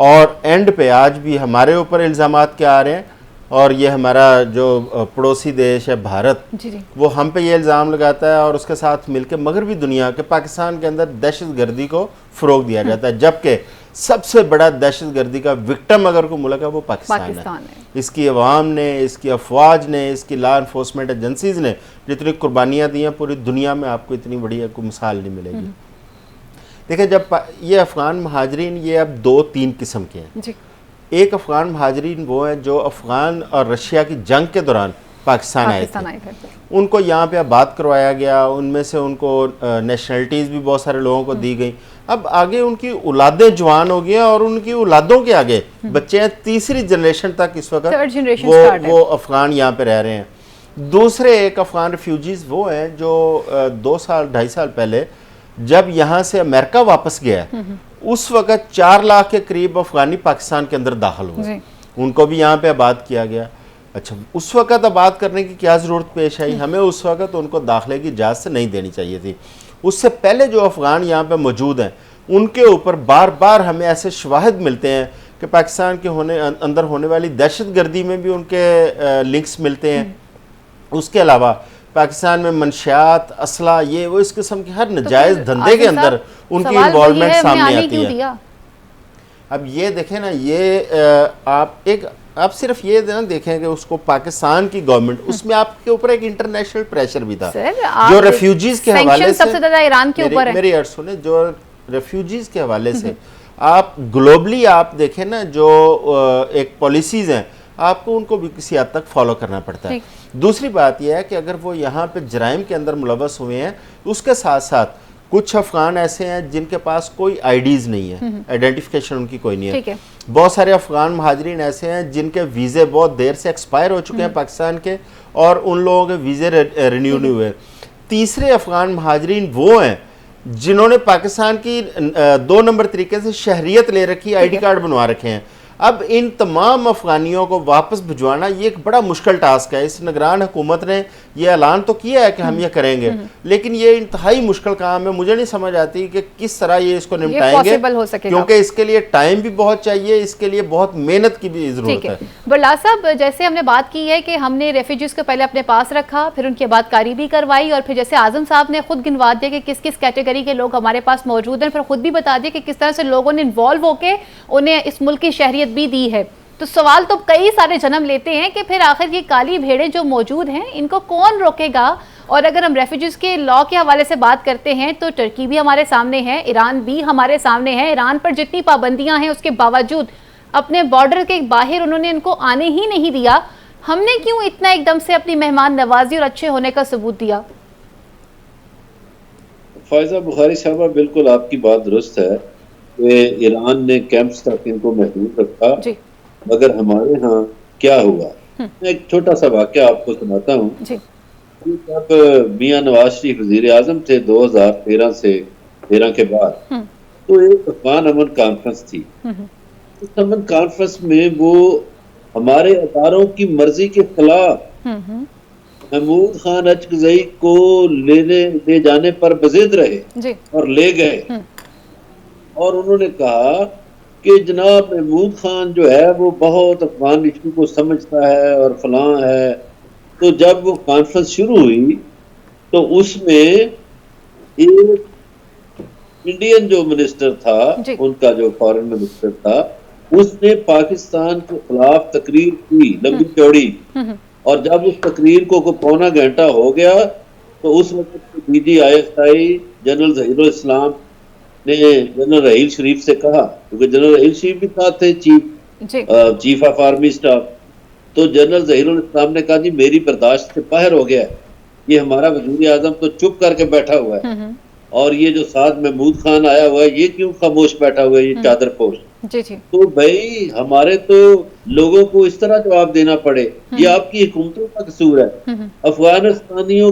और एंड पे आज भी हमारे ऊपर इल्ज़ामात क्या आ रहे हैं, और ये हमारा जो पड़ोसी देश है भारत, वो हम पे ये इल्ज़ाम लगाता है और उसके साथ मिलकर मगरबी दुनिया के पाकिस्तान के अंदर दहशतगर्दी को फ़रोग दिया जाता है, जबकि सबसे बड़ा दहशतगर्दी का विक्टिम अगर कोई मुल्क है वो पाकिस्तान है। इसकी अवाम ने, इसकी अफवाज ने, इसकी लॉ इन्फोर्समेंट एजेंसीज ने जितनी कुर्बानियाँ दी हैं, पूरी दुनिया में आपको इतनी बड़ी कोई मिसाल नहीं मिलेगी। देखिए, जब ये अफ़गान महाजरीन ये अब 2-3 किस्म के हैं। एक अफ़गान महाजरीन वो हैं जो अफ़गान और रशिया की जंग के दौरान पाकिस्तान आए थे, उनको यहाँ पे आबाद करवाया गया, उनमें से उनको नेशनलिटीज़ भी बहुत सारे लोगों को दी गई। अब आगे उनकी औलादें जवान हो गई हैं और उनकी औलादों के आगे बच्चे हैं, तीसरी जनरेशन तक इस वक्त वो अफ़गान यहाँ पे रह रहे हैं। दूसरे एक अफ़गान रिफ्यूजीज़ वो हैं जो 2-2.5 साल पहले जब यहाँ से अमेरिका वापस गया, उस वक़्त 4 लाख के करीब अफ़गानी पाकिस्तान के अंदर दाखिल हुए, उनको भी यहाँ पे आबाद किया गया। अच्छा, उस वक़्त आबाद करने की क्या ज़रूरत पेश आई? हमें उस वक़्त उनको दाखिले की इजाज़त नहीं देनी चाहिए थी। उससे पहले जो अफ़गान यहाँ पे मौजूद हैं उनके ऊपर बार बार हमें ऐसे शवाहिद मिलते हैं कि पाकिस्तान के अंदर होने वाली दहशतगर्दी में भी उनके लिंक्स मिलते हैं। उसके अलावा पाकिस्तान में मंशियात, असला, ये वो इस किस्म के हर नजायज़ धंधे के अंदर उनकी इन्वॉल्वमेंट सामने आती है। अब ये देखें ना, ये आप सिर्फ ये ना देखें कि उसको पाकिस्तान की गवर्नमेंट, उसमें आपके ऊपर एक इंटरनेशनल प्रेशर भी था जो रेफ्यूजीज के हवाले से, सबसे ज्यादा ईरान के ऊपर है। मेरी अर्ज सुने, जो रेफ्यूजीज के हवाले से आप ग्लोबली आप देखें ना, जो एक पॉलिसीज हैं, आपको उनको भी किसी हद तक फॉलो करना पड़ता है। दूसरी बात यह है कि अगर वो यहाँ पे जराइम के अंदर मुलव्वस हुए हैं, उसके साथ साथ कुछ अफगान ऐसे हैं जिनके पास कोई आईडीज नहीं है, आइडेंटिफिकेशन उनकी कोई नहीं है। बहुत सारे अफगान महाजरीन ऐसे हैं जिनके वीज़े बहुत देर से एक्सपायर हो चुके हैं पाकिस्तान के, और उन लोगों के वीज़े रिन्यू नहीं हुए। तीसरे अफगान महाजरीन वो हैं जिन्होंने पाकिस्तान की 2 नंबर तरीके से शहरियत ले रखी, आईडी कार्ड बनवा रखे हैं। अब इन तमाम अफगानियों को वापस भिजवाना ये एक बड़ा मुश्किल टास्क है। इस निगरान हुकूमत ने ये ऐलान तो किया है कि हम ये करेंगे, लेकिन ये इंतहाई मुश्किल काम है। मुझे नहीं समझ आती कि किस तरह ये इसको निपटाएंगे, क्योंकि इसके लिए टाइम भी बहुत चाहिए, इसके लिए बहुत मेहनत की भी जरूरत है। बल्ला साहब, जैसे हमने बात की है कि हमने रेफ्यूजीज को पहले अपने पास रखा, फिर उनकी आबादकारी भी करवाई, और फिर जैसे आजम साहब ने खुद गिनवा दिया कि किस किस कैटेगरी के लोग हमारे पास मौजूद हैं, फिर खुद भी बता दिया कि किस तरह से लोगों ने इन्वॉल्व होकर उन्हें इस मुल्क की शहरियत भी दी है। तो सवाल तो कई सारे जन्म लेते हैं कि फिर आखिर ये काली भेड़ें जो मौजूद हैं, इनको कौन रोकेगा? और अगर हम रेफ्यूजीज के लॉ के हवाले से बात करते हैं तो टर्की भी हमारे सामने है, ईरान भी हमारे सामने है। ईरान पर जितनी पाबंदियां हैं उसके बावजूद अपने बॉर्डर के बाहर उन्होंने इनको आने ही नहीं दिया। हमने क्यों इतना एकदम से अपनी मेहमान नवाजी और अच्छे होने का सबूत दिया? फायजा बुखारी साहबा, बिल्कुल आपकी बात दुरुस्त है कि ईरान ने कैंप्स तक इनको महदूद रखा, मगर हमारे यहाँ क्या हुआ? मैं एक छोटा सा वाक़या आपको सुनाता हूँ। जब मियां नवाज शरीफ वज़ीर आज़म थे 2013 के बाद, तो एक अफगान अमन कॉन्फ्रेंस थी। उस अमन कॉन्फ्रेंस में वो हमारे अदारों की मर्जी के खिलाफ महमूद खान अचकज़ई को ले जाने पर बज़िद रहे और ले गए, और उन्होंने कहा कि जनाब महमूद खान जो है वो बहुत अफगान इशू को समझता है और फलां है। तो जब वो कॉन्फ्रेंस शुरू हुई तो उसमें एक इंडियन जो मिनिस्टर था, उनका जो फॉरेन मिनिस्टर था, उसने पाकिस्तान के खिलाफ तकरीर की लंबी चौड़ी, और जब उस तकरीर को पौना घंटा हो गया तो उस वक्त DGISI जनरल जहीरुल इस्लाम ने जनरल रहील शरीफ से कहा, क्योंकि जनरल रहील शरीफ भी साथ थे, चीफ ऑफ आर्मी स्टाफ। तो जनरल जहीरुल इस्लाम ने कहा जी मेरी बर्दाश्त से बाहर हो गया है, ये हमारा वज़ीर आज़म तो चुप करके बैठा हुआ है, और ये जो साथ महमूद खान आया हुआ है ये क्यों खामोश बैठा हुआ है, ये चादरपोश। तो भाई हमारे तो लोगों को इस तरह जवाब देना पड़े, ये आपकी हुकूमतों का कसूर है। अफगानियों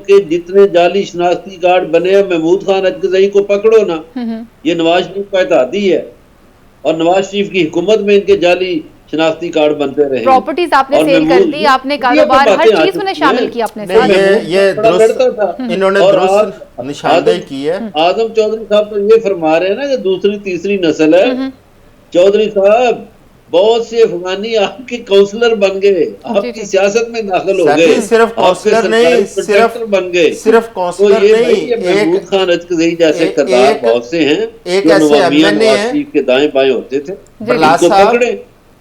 के जितने जाली शनाख्ती कार्ड बने हैं, महमूद खान अजगज़ई को पकड़ो ना, ये नवाज शरीफ का इत्तेहादी है, और नवाज शरीफ की हुकूमत में इनके जाली शनाख्ती कार्ड बनते रहे, प्रॉपर्टीज आपने सेल कर दी, आपने कारोबार हर चीज में शामिल किया अपने साथ। ये इन्होंने दुरुस्त निशानदेही की है। आजम चौधरी साहब तो ये फरमा रहे हैं ना कि दूसरी तीसरी नस्ल है। चौधरी साहब बहुत से अफगानी आपके काउंसलर बन गए, आपकी सियासत में दाखिल हो गए, सिर्फ काउंसलर नहीं, सिर्फ बन गए, सिर्फ काउंसलर नहीं, महमूद खान अजगज़ई जैसे करदार बहुत से हैं, एक ऐसे एमएनए हैं के दाएं बाएं होते थे, इनको पकड़े,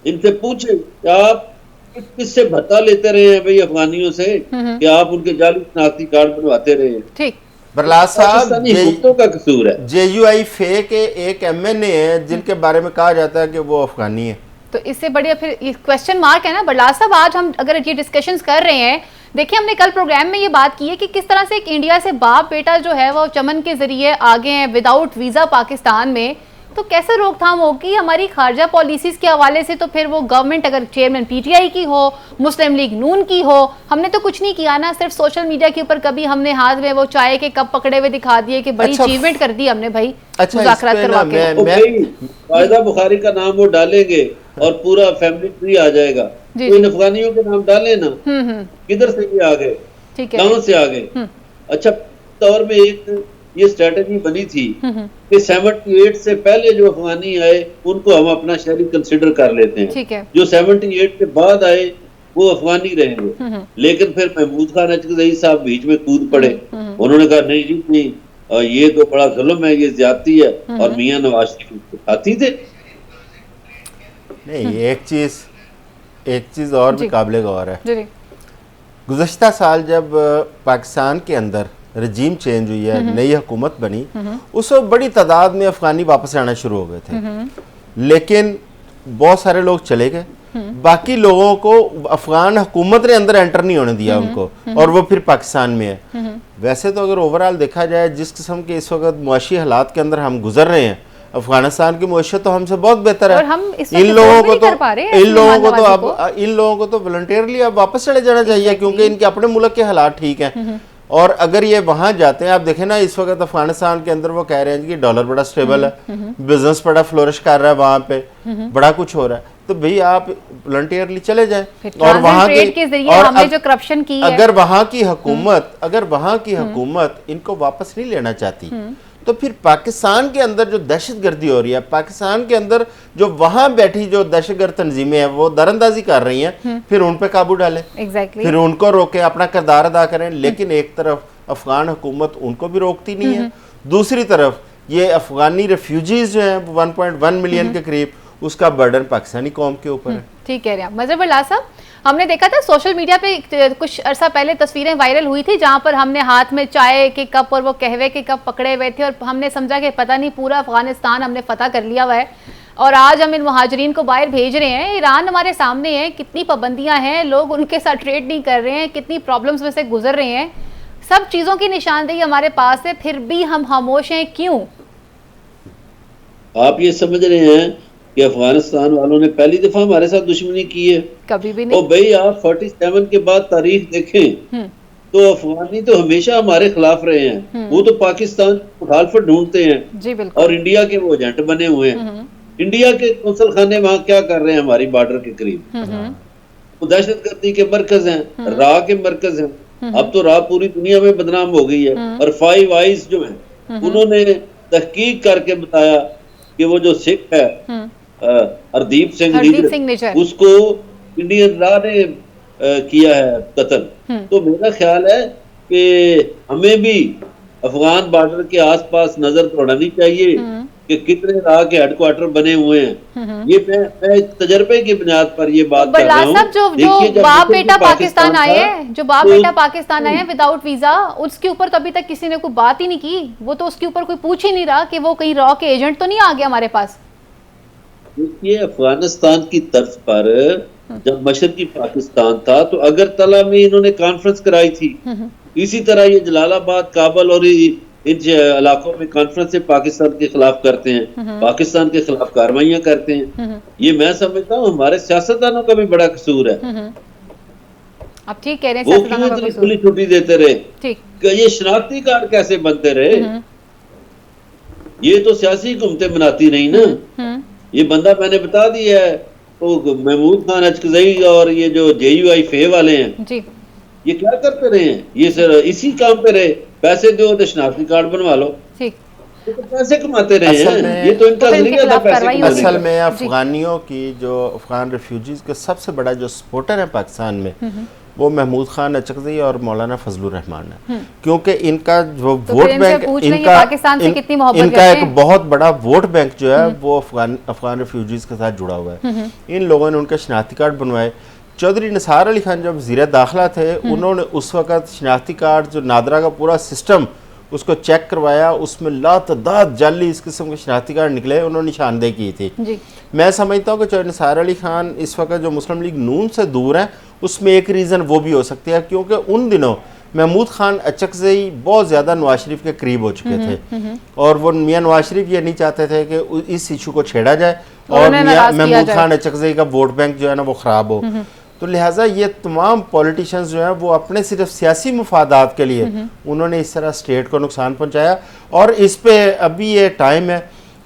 इनसे पूछे कि आप किससे भत्ता लेते रहे हैं भाई अफगानियों से, कि आप उनके जाली शनाख्ती कार्ड बनवाते रहे हैं। ठीक, बरलास साहब का कसूर है। JUI फे के एक MNA है जिनके बारे में कहा जाता है कि वो अफगानी है, तो इससे बढ़िया फिर क्वेश्चन मार्क है ना बरलास साहब। आज हम अगर ये डिस्कशंस कर रहे हैं, देखिए हमने कल प्रोग्राम में ये बात की है कि किस तरह से एक इंडिया से बाप बेटा जो है वो चमन के जरिए आगे हैं विदाउट वीजा पाकिस्तान में, तो कैसे रोकथाम होगी हमारी खारजा पॉलिसीज के हवाले से। तो फिर वो गवर्नमेंट अगर चेयरमैन PTI की हो, मुस्लिम लीग नून की हो, हमने तो कुछ नहीं किया ना, सिर्फ सोशल मीडिया के ऊपर कभी हमने हाथ में वो चाय के कप पकड़े हुए दिखा दिए कि बड़ी अचीवमेंट कर दी हमने भाई, मुज़ाकरात करवा के। फायदा बुखारी का नाम वो डालेंगे और पूरा फैमिली ट्री आ जाएगा, तो इन अफगानियों के नाम डाले ना, किधर से ये आ गए, कहां से आ गए। अच्छा, दौर में एक ये स्ट्रेटेजी बनी थी कि 78 से पहले जो अफगानी आए उनको हम अपना शहरी कंसिडर कर लेते हैं, जो 78 के बाद आए वो अफगानी रहेंगे। लेकिन फिर महमूद खान अजगज़ई साहब बीच में कूद पड़े, उन्होंने कहा नहीं जी नहीं, ये तो बड़ा जुल्म है, ये ज्यादती है, और मियां नवाज शरीफ साथी थे। नहीं, एक चीज और भी काबिले गौर है। गुज़श्ता साल जब पाकिस्तान के अंदर रजीम चेंज हुई है, नई हुकूमत बनी, उस वक्त बड़ी तादाद में अफगानी वापस आना शुरू हो गए थे, लेकिन बहुत सारे लोग चले गए, बाकी लोगों को अफगान हुकूमत ने अंदर एंटर नहीं होने दिया उनको, और वो फिर पाकिस्तान में है। वैसे तो अगर ओवरऑल देखा जाए जिस किस्म के इस वक्त मुआशी हालात के अंदर हम गुजर रहे हैं, अफगानिस्तान की मुआशत तो हमसे बहुत बेहतर है। इन लोगों को तो वॉलंटियरली अब वापस चले जाना चाहिए, क्योंकि इनके अपने मुल्क के हालात ठीक हैं। और अगर ये वहां जाते हैं, आप देखें ना इस वक्त अफगानिस्तान के अंदर वो कह रहे हैं कि डॉलर बड़ा स्टेबल है, बिजनेस बड़ा फ्लोरिश कर रहा है, वहां पे बड़ा कुछ हो रहा है, तो भाई आप वॉलंटियरली चले जाएं। और वहां हमने जो करप्शन की है, अगर वहां की हुकूमत इनको वापस नहीं लेना चाहती, तो फिर पाकिस्तान के अंदर जो दहशतगर्दी हो रही है, पाकिस्तान के अंदर जो वहां बैठी जो दहशतगर्द तंजीमें हैं वो दरअंदाजी कर रही हैं, फिर उन पे काबू डालें, फिर उनको रोके, अपना किरदार अदा करें। लेकिन एक तरफ अफगान हुकूमत उनको भी रोकती नहीं है, दूसरी तरफ ये अफगानी रेफ्यूजीज जो हैं 1.1 मिलियन के करीब, उसका बर्डन पाकिस्तानी कौम के ऊपर है। ठीक कह रहे हैं मजहर बरलास साहब। हमने देखा था सोशल मीडिया पे कुछ अरसा पहले तस्वीरें वायरल हुई थी जहां पर हमने हाथ में चाय के कप और वो कहवे के कप पकड़े हुए थे, और हमने समझा कि पता नहीं पूरा अफगानिस्तान हमने फतह कर लिया हुआ है, और आज हम इन मुहाजिरीन को बाहर भेज रहे हैं। ईरान हमारे सामने है, कितनी पाबंदियां हैं, लोग उनके साथ ट्रेड नहीं कर रहे हैं, कितनी प्रॉब्लम्स में से गुजर रहे हैं, सब चीज़ों की निशानदेही हमारे पास है, फिर भी हम खामोश हैं, क्यों? आप ये समझ रहे हैं कि अफगानिस्तान वालों ने पहली दफा हमारे साथ दुश्मनी की है? कभी भी नहीं। और भाई आप 47 के बाद तारीख देखें तो अफगानी तो हमेशा हमारे खिलाफ रहे हैं, वो तो पाकिस्तान मुखालफत ढूंढते हैं जी बिल्कुल, और इंडिया के वो एजेंट बने हुए हैं। इंडिया के कौंसल खाने वहाँ क्या कर रहे हैं हमारी बॉर्डर के करीब, वो दहशतगर्दी के मरकज हैं, राह के मरकज हैं। अब तो राह पूरी दुनिया में बदनाम हो गई है, और 5 आइज जो है उन्होंने तहकीक करके बताया कि वो जो सिख है हरदीप सिंह निज्जर, उसको इंडियन लॉ ने किया है कत्ल। तो मेरा ख्याल है कि हमें भी अफगान बॉर्डर के आसपास नजर दौड़ानी चाहिए कि कितने राह के हेडक्वार्टर बने हुए हैं। ये मैं तजर्बे की बुनियाद पर ये बात कर रहा हूँ। जो बाप बेटा पाकिस्तान आए हैं, जो बाप बेटा पाकिस्तान आए हैं विदाउट वीजा, उसके ऊपर तो अभी तक किसी ने कोई बात ही नहीं की। वो तो उसके ऊपर कोई पूछ ही नहीं रहा कि वो कहीं रॉ के एजेंट तो नहीं आ गया हमारे पास। देखिए, अफगानिस्तान की तर्ज पर जब मशरकी पाकिस्तान था तो अगरतला में इन्होंने कॉन्फ्रेंस कराई थी। इसी तरह ये जलालाबाद, काबल और इन इलाकों में कॉन्फ्रेंस पाकिस्तान के खिलाफ करते हैं, पाकिस्तान के खिलाफ कार्रवाइयां करते हैं। ये मैं समझता हूँ हमारे सियासतदानों का भी बड़ा कसूर है। आप ठीक कह रहे हैं, वो क्यों इतनी खुली छुट्टी देते रहे? ठीक, ये शनाख्ती कार्ड कैसे बनते रहे? ये तो सियासी हुकूमतें बनाती रही ना। ये बंदा मैंने बता दिया है, तो महमूद खान अचकजई और ये जो JUI फे वाले हैं जी, ये क्या करते रहे हैं? ये सर इसी काम पे रहे, पैसे दो तो शनाख्ती कार्ड बनवा लो, ठीक, तो पैसे कमाते रहे हैं। ये तो इनका जरिया था पैसे कमाने का। असल में अफगानियों की, जो अफगान रिफ्यूजीज का सबसे बड़ा जो सपोर्टर है पाकिस्तान में, वो महमूद खान अचकज़ई और मौलाना फजलुर रहमान है। क्योंकि इनका जो वोट बैंक, इनका एक बहुत बड़ा वोट बैंक जो है वो अफगान रिफ्यूजीज के साथ जुड़ा हुआ है। इन लोगों ने उनके शनाख्ती कार्ड बनवाए। चौधरी निसार अली खान जब वज़ीर दाखिला थे, उन्होंने उस वक़्त शनाख्ती कार्ड जो नादरा का पूरा सिस्टम उसको चेक करवाया, उसमें लातदाद जाली इस किस्म के शनाख्ती कार्ड निकले, उन्होंने निशानदेही की थी जी। मैं समझता हूँ कि चौधरी निसार अली खान इस वक्त जो मुस्लिम लीग नून से दूर हैं, उसमें एक रीज़न वो भी हो सकती है क्योंकि उन दिनों महमूद खान अचकज़ई बहुत ज़्यादा नवाज शरीफ के करीब हो चुके थे और वो मियाँ नवाज शरीफ ये नहीं चाहते थे कि इस इशू को छेड़ा जाए और महमूद खान अचकज़ई का वोट बैंक जो है ना वो ख़राब हो। तो लिहाजा ये तमाम पॉलिटिशियंस जो हैं वो अपने सिर्फ सियासी मुफादात के लिए उन्होंने इस तरह स्टेट को नुकसान पहुंचाया। और इस पे अभी ये टाइम है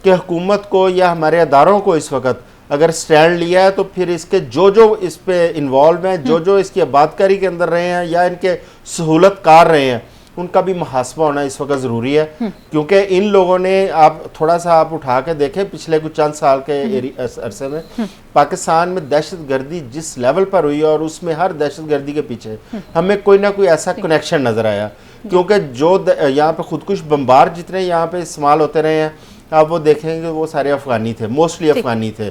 कि हुकूमत को या हमारे अदारों को इस वक्त अगर स्टैंड लिया है तो फिर इसके जो इस पे इन्वॉल्व हैं, जो इसकी आबादकारी के अंदर रहे हैं या इनके सहूलतकार रहे हैं, उनका भी मुहासबा होना इस वक्त ज़रूरी है। क्योंकि इन लोगों ने, आप थोड़ा सा आप उठा के देखें पिछले कुछ चंद साल के अरसे में पाकिस्तान में दहशतगर्दी जिस लेवल पर हुई और उसमें हर दहशतगर्दी के पीछे हमें कोई ना कोई ऐसा कनेक्शन नज़र आया। क्योंकि जो यहाँ पे खुदकुश बम्बार जितने यहाँ पे इस्तेमाल होते रहे हैं, आप वो देखेंगे वो सारे अफगानी थे, मोस्टली अफगानी थे,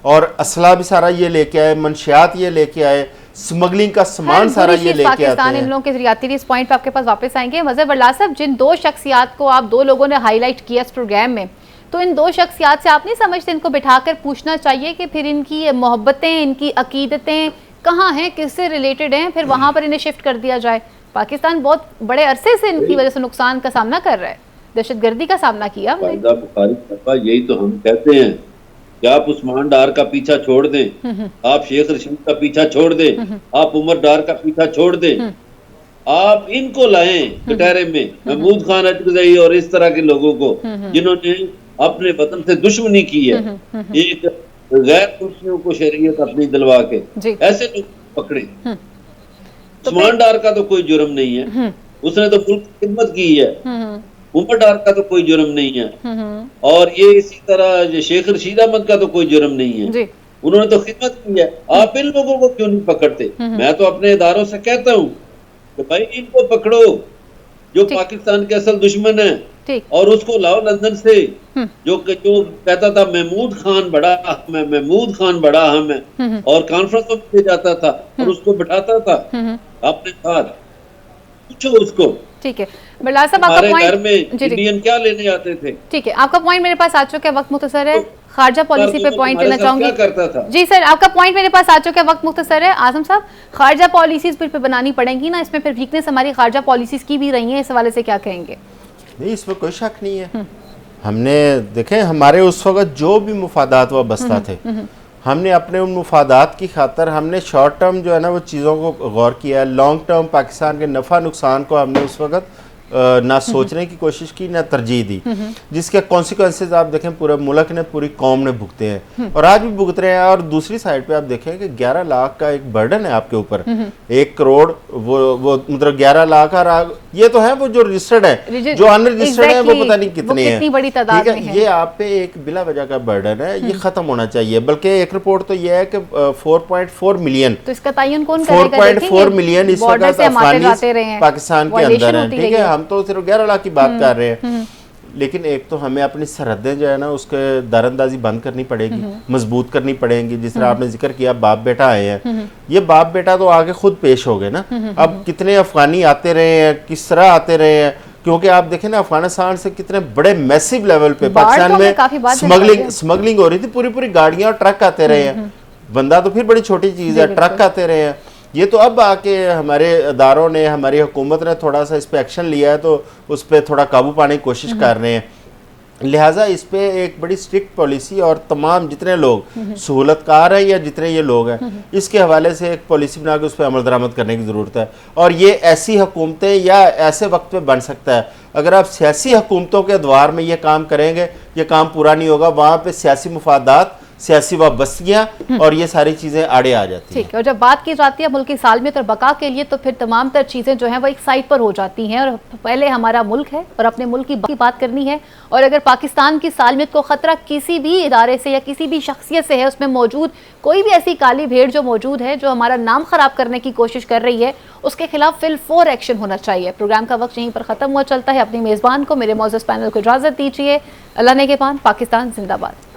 और असला भी सारा ये लेके आए, मंशियात ये लेके आए, स्मगलिंग का सामान सारा ये लेके आते हैं। इन लोगों के जरियाती इस पॉइंट पे आपके पास वापस आएंगे। मज़हर बल्ला साहब, जिन दो शख्सियात को आप दो लोगों ने हाईलाइट किया इस प्रोग्राम में, तो इन दो शख्सियात से आप नहीं समझते इनको बिठाकर पूछना चाहिए कि फिर इनकी मोहब्बतें, इनकी अकीदतें कहाँ हैं, किससे रिलेटेड हैं, फिर वहाँ पर इन्हें शिफ्ट कर दिया जाए? पाकिस्तान बहुत बड़े अरसे से इनकी वजह से नुकसान का सामना कर रहा है, दहशतगर्दी का सामना किया। यही तो हम कहते हैं कि आप उस्मान डार का पीछा छोड़ दें, आप शेख रशीद का पीछा छोड़ दें, आप उमर डार का पीछा छोड़ दें, आप इनको लाएं कटहरे में, महमूद खान अचकज़ई और इस तरह के लोगों को जिन्होंने अपने वतन से दुश्मनी की है, एक गैर मुस्लिमों को शरीयत अपनी दिलवा के, ऐसे लोग पकड़े। उस्मान डार का तो कोई जुर्म नहीं है, उसने तो मुल्क की खिदमत की है। उमर डार का तो कोई जुर्म नहीं है, और ये इसी तरह शेख रशीद अहमद का तो कोई जुर्म नहीं है, उन्होंने तो खिदमत की है। आप इन लोगों को क्यों नहीं पकड़ते? मैं तो अपने इदारों से कहता हूँ कि भाई इनको पकड़ो जो पाकिस्तान के असल दुश्मन है, और उसको लाओ लंदन से, जो कहता था महमूद खान बड़ा अहम है, महमूद खान बड़ा अहम है, और कॉन्फ्रेंस में जाता था और उसको बिठाता था अपने साथ, पूछो उसको। ठीक है बल्ला साहब, आपका पॉइंट, घर में इंडियन क्या लेने आते थे? ठीक है, आपका पॉइंट मेरे पास आ चुका है, वक्त मुख्तसर है। खारजा पॉलिसी पे पॉइंट लेना चाहूंगी। करता था जी सर, आपका पॉइंट मेरे पास आ चुका है, वक्त मुख्तसर है। आजम साहब, खारजा पॉलिसीज फिर पे बनानी पड़ेंगी ना, इसमें फिर वीकनेस हमारी खारजा पॉलिसीज की भी रही है, इस हवाले से क्या कहेंगे? नहीं, इसमें कोई शक नहीं है। हमने देखे हमारे उस वक्त जो भी मुफादात वाबस्ता थे, हमने अपने उन मुफादात की खातर हमने शॉर्ट टर्म जो है ना वो चीज़ों को गौर किया है, लॉन्ग टर्म पाकिस्तान के नफ़ा नुकसान को हमने उस वक्त ना सोचने की कोशिश की, ना तरजीह दी, जिसके कॉन्सिक्वेंसेज आप देखें पूरे मुल्क ने, पूरी कौम ने भुगते हैं और आज भी भुगत रहे हैं। और दूसरी साइड पे आप देखें कि 11 लाख का एक बर्डन है आपके ऊपर, 1 करोड़ वो मतलब 11 लाख और ये तो है वो जो रजिस्टर्ड है, जो अनरजिस्टर्ड है वो पता नहीं कितने हैं, ठीक है। ये आप पे एक बिला वजह का बर्डन है, ये खत्म होना चाहिए। बल्कि एक रिपोर्ट तो ये है कि 4.4 मिलियन, तो इसका तयन कौन करेगा? 4.4 मिलियन इस वक्त अफगानिस्तान पाकिस्तान के अंदर है, ठीक है। हम तो सिर्फ 11 लाख की बात कर रहे हैं, लेकिन एक तो हमें अपनी सरहदें जो है ना उसके दरअंदाजी बंद करनी पड़ेगी, मजबूत करनी पड़ेगी। जिस तरह आपने जिक्र किया बाप बेटा आए हैं, ये बाप बेटा तो आगे खुद पेश हो गए ना। अब कितने अफगानी आते रहे हैं, किस तरह आते रहे हैं, क्योंकि आप देखें ना अफगानिस्तान से कितने बड़े मैसिव लेवल पे पाकिस्तान में स्मगलिंग हो रही थी, पूरी पूरी गाड़ियां और ट्रक आते रहे हैं। बंदा तो फिर बड़ी छोटी चीज है, ट्रक आते रहे हैं। ये तो अब आके हमारे इदारों ने, हमारी हुकूमत ने थोड़ा सा इस पर एक्शन लिया है, तो उस पर थोड़ा काबू पाने की कोशिश कर रहे हैं। लिहाजा इस पे एक बड़ी स्ट्रिक्ट पॉलिसी और तमाम जितने लोग सहूलतकार हैं या जितने ये लोग हैं, इसके हवाले से एक पॉलिसी बना के उस पर अमल दरामद करने की ज़रूरत है। और ये ऐसी हुकूमतें या ऐसे वक्त पे बन सकता है, अगर आप सियासी हुकूमतों के द्वार में ये काम करेंगे, ये काम पूरा नहीं होगा। वहाँ पे सियासी मुफादात, सियासी वाबस्तियाँ और ये सारी चीज़ें आड़े आ जाती हैं। ठीक है, और जब बात की जाती है मुल्क की सालमियत और बका के लिए, तो फिर तमाम तर चीज़ें जो हैं वो एक साइड पर हो जाती हैं। और पहले हमारा मुल्क है और अपने मुल्क की बात करनी है। और अगर पाकिस्तान की सालमियत को ख़तरा किसी भी इदारे से या किसी भी शख्सियत से है, उसमें मौजूद कोई भी ऐसी काली भेड़ जो मौजूद है, जो हमारा नाम ख़राब करने की कोशिश कर रही है, उसके खिलाफ फिल 4 एक्शन होना चाहिए। प्रोग्राम का वक्त यहीं पर ख़त्म हुआ चलता है। अपनी मेज़बान को, मेरे मौजूद पैनल को इजाज़त दीजिए। अल्लाह ने के पान, पाकिस्तान जिंदाबाद।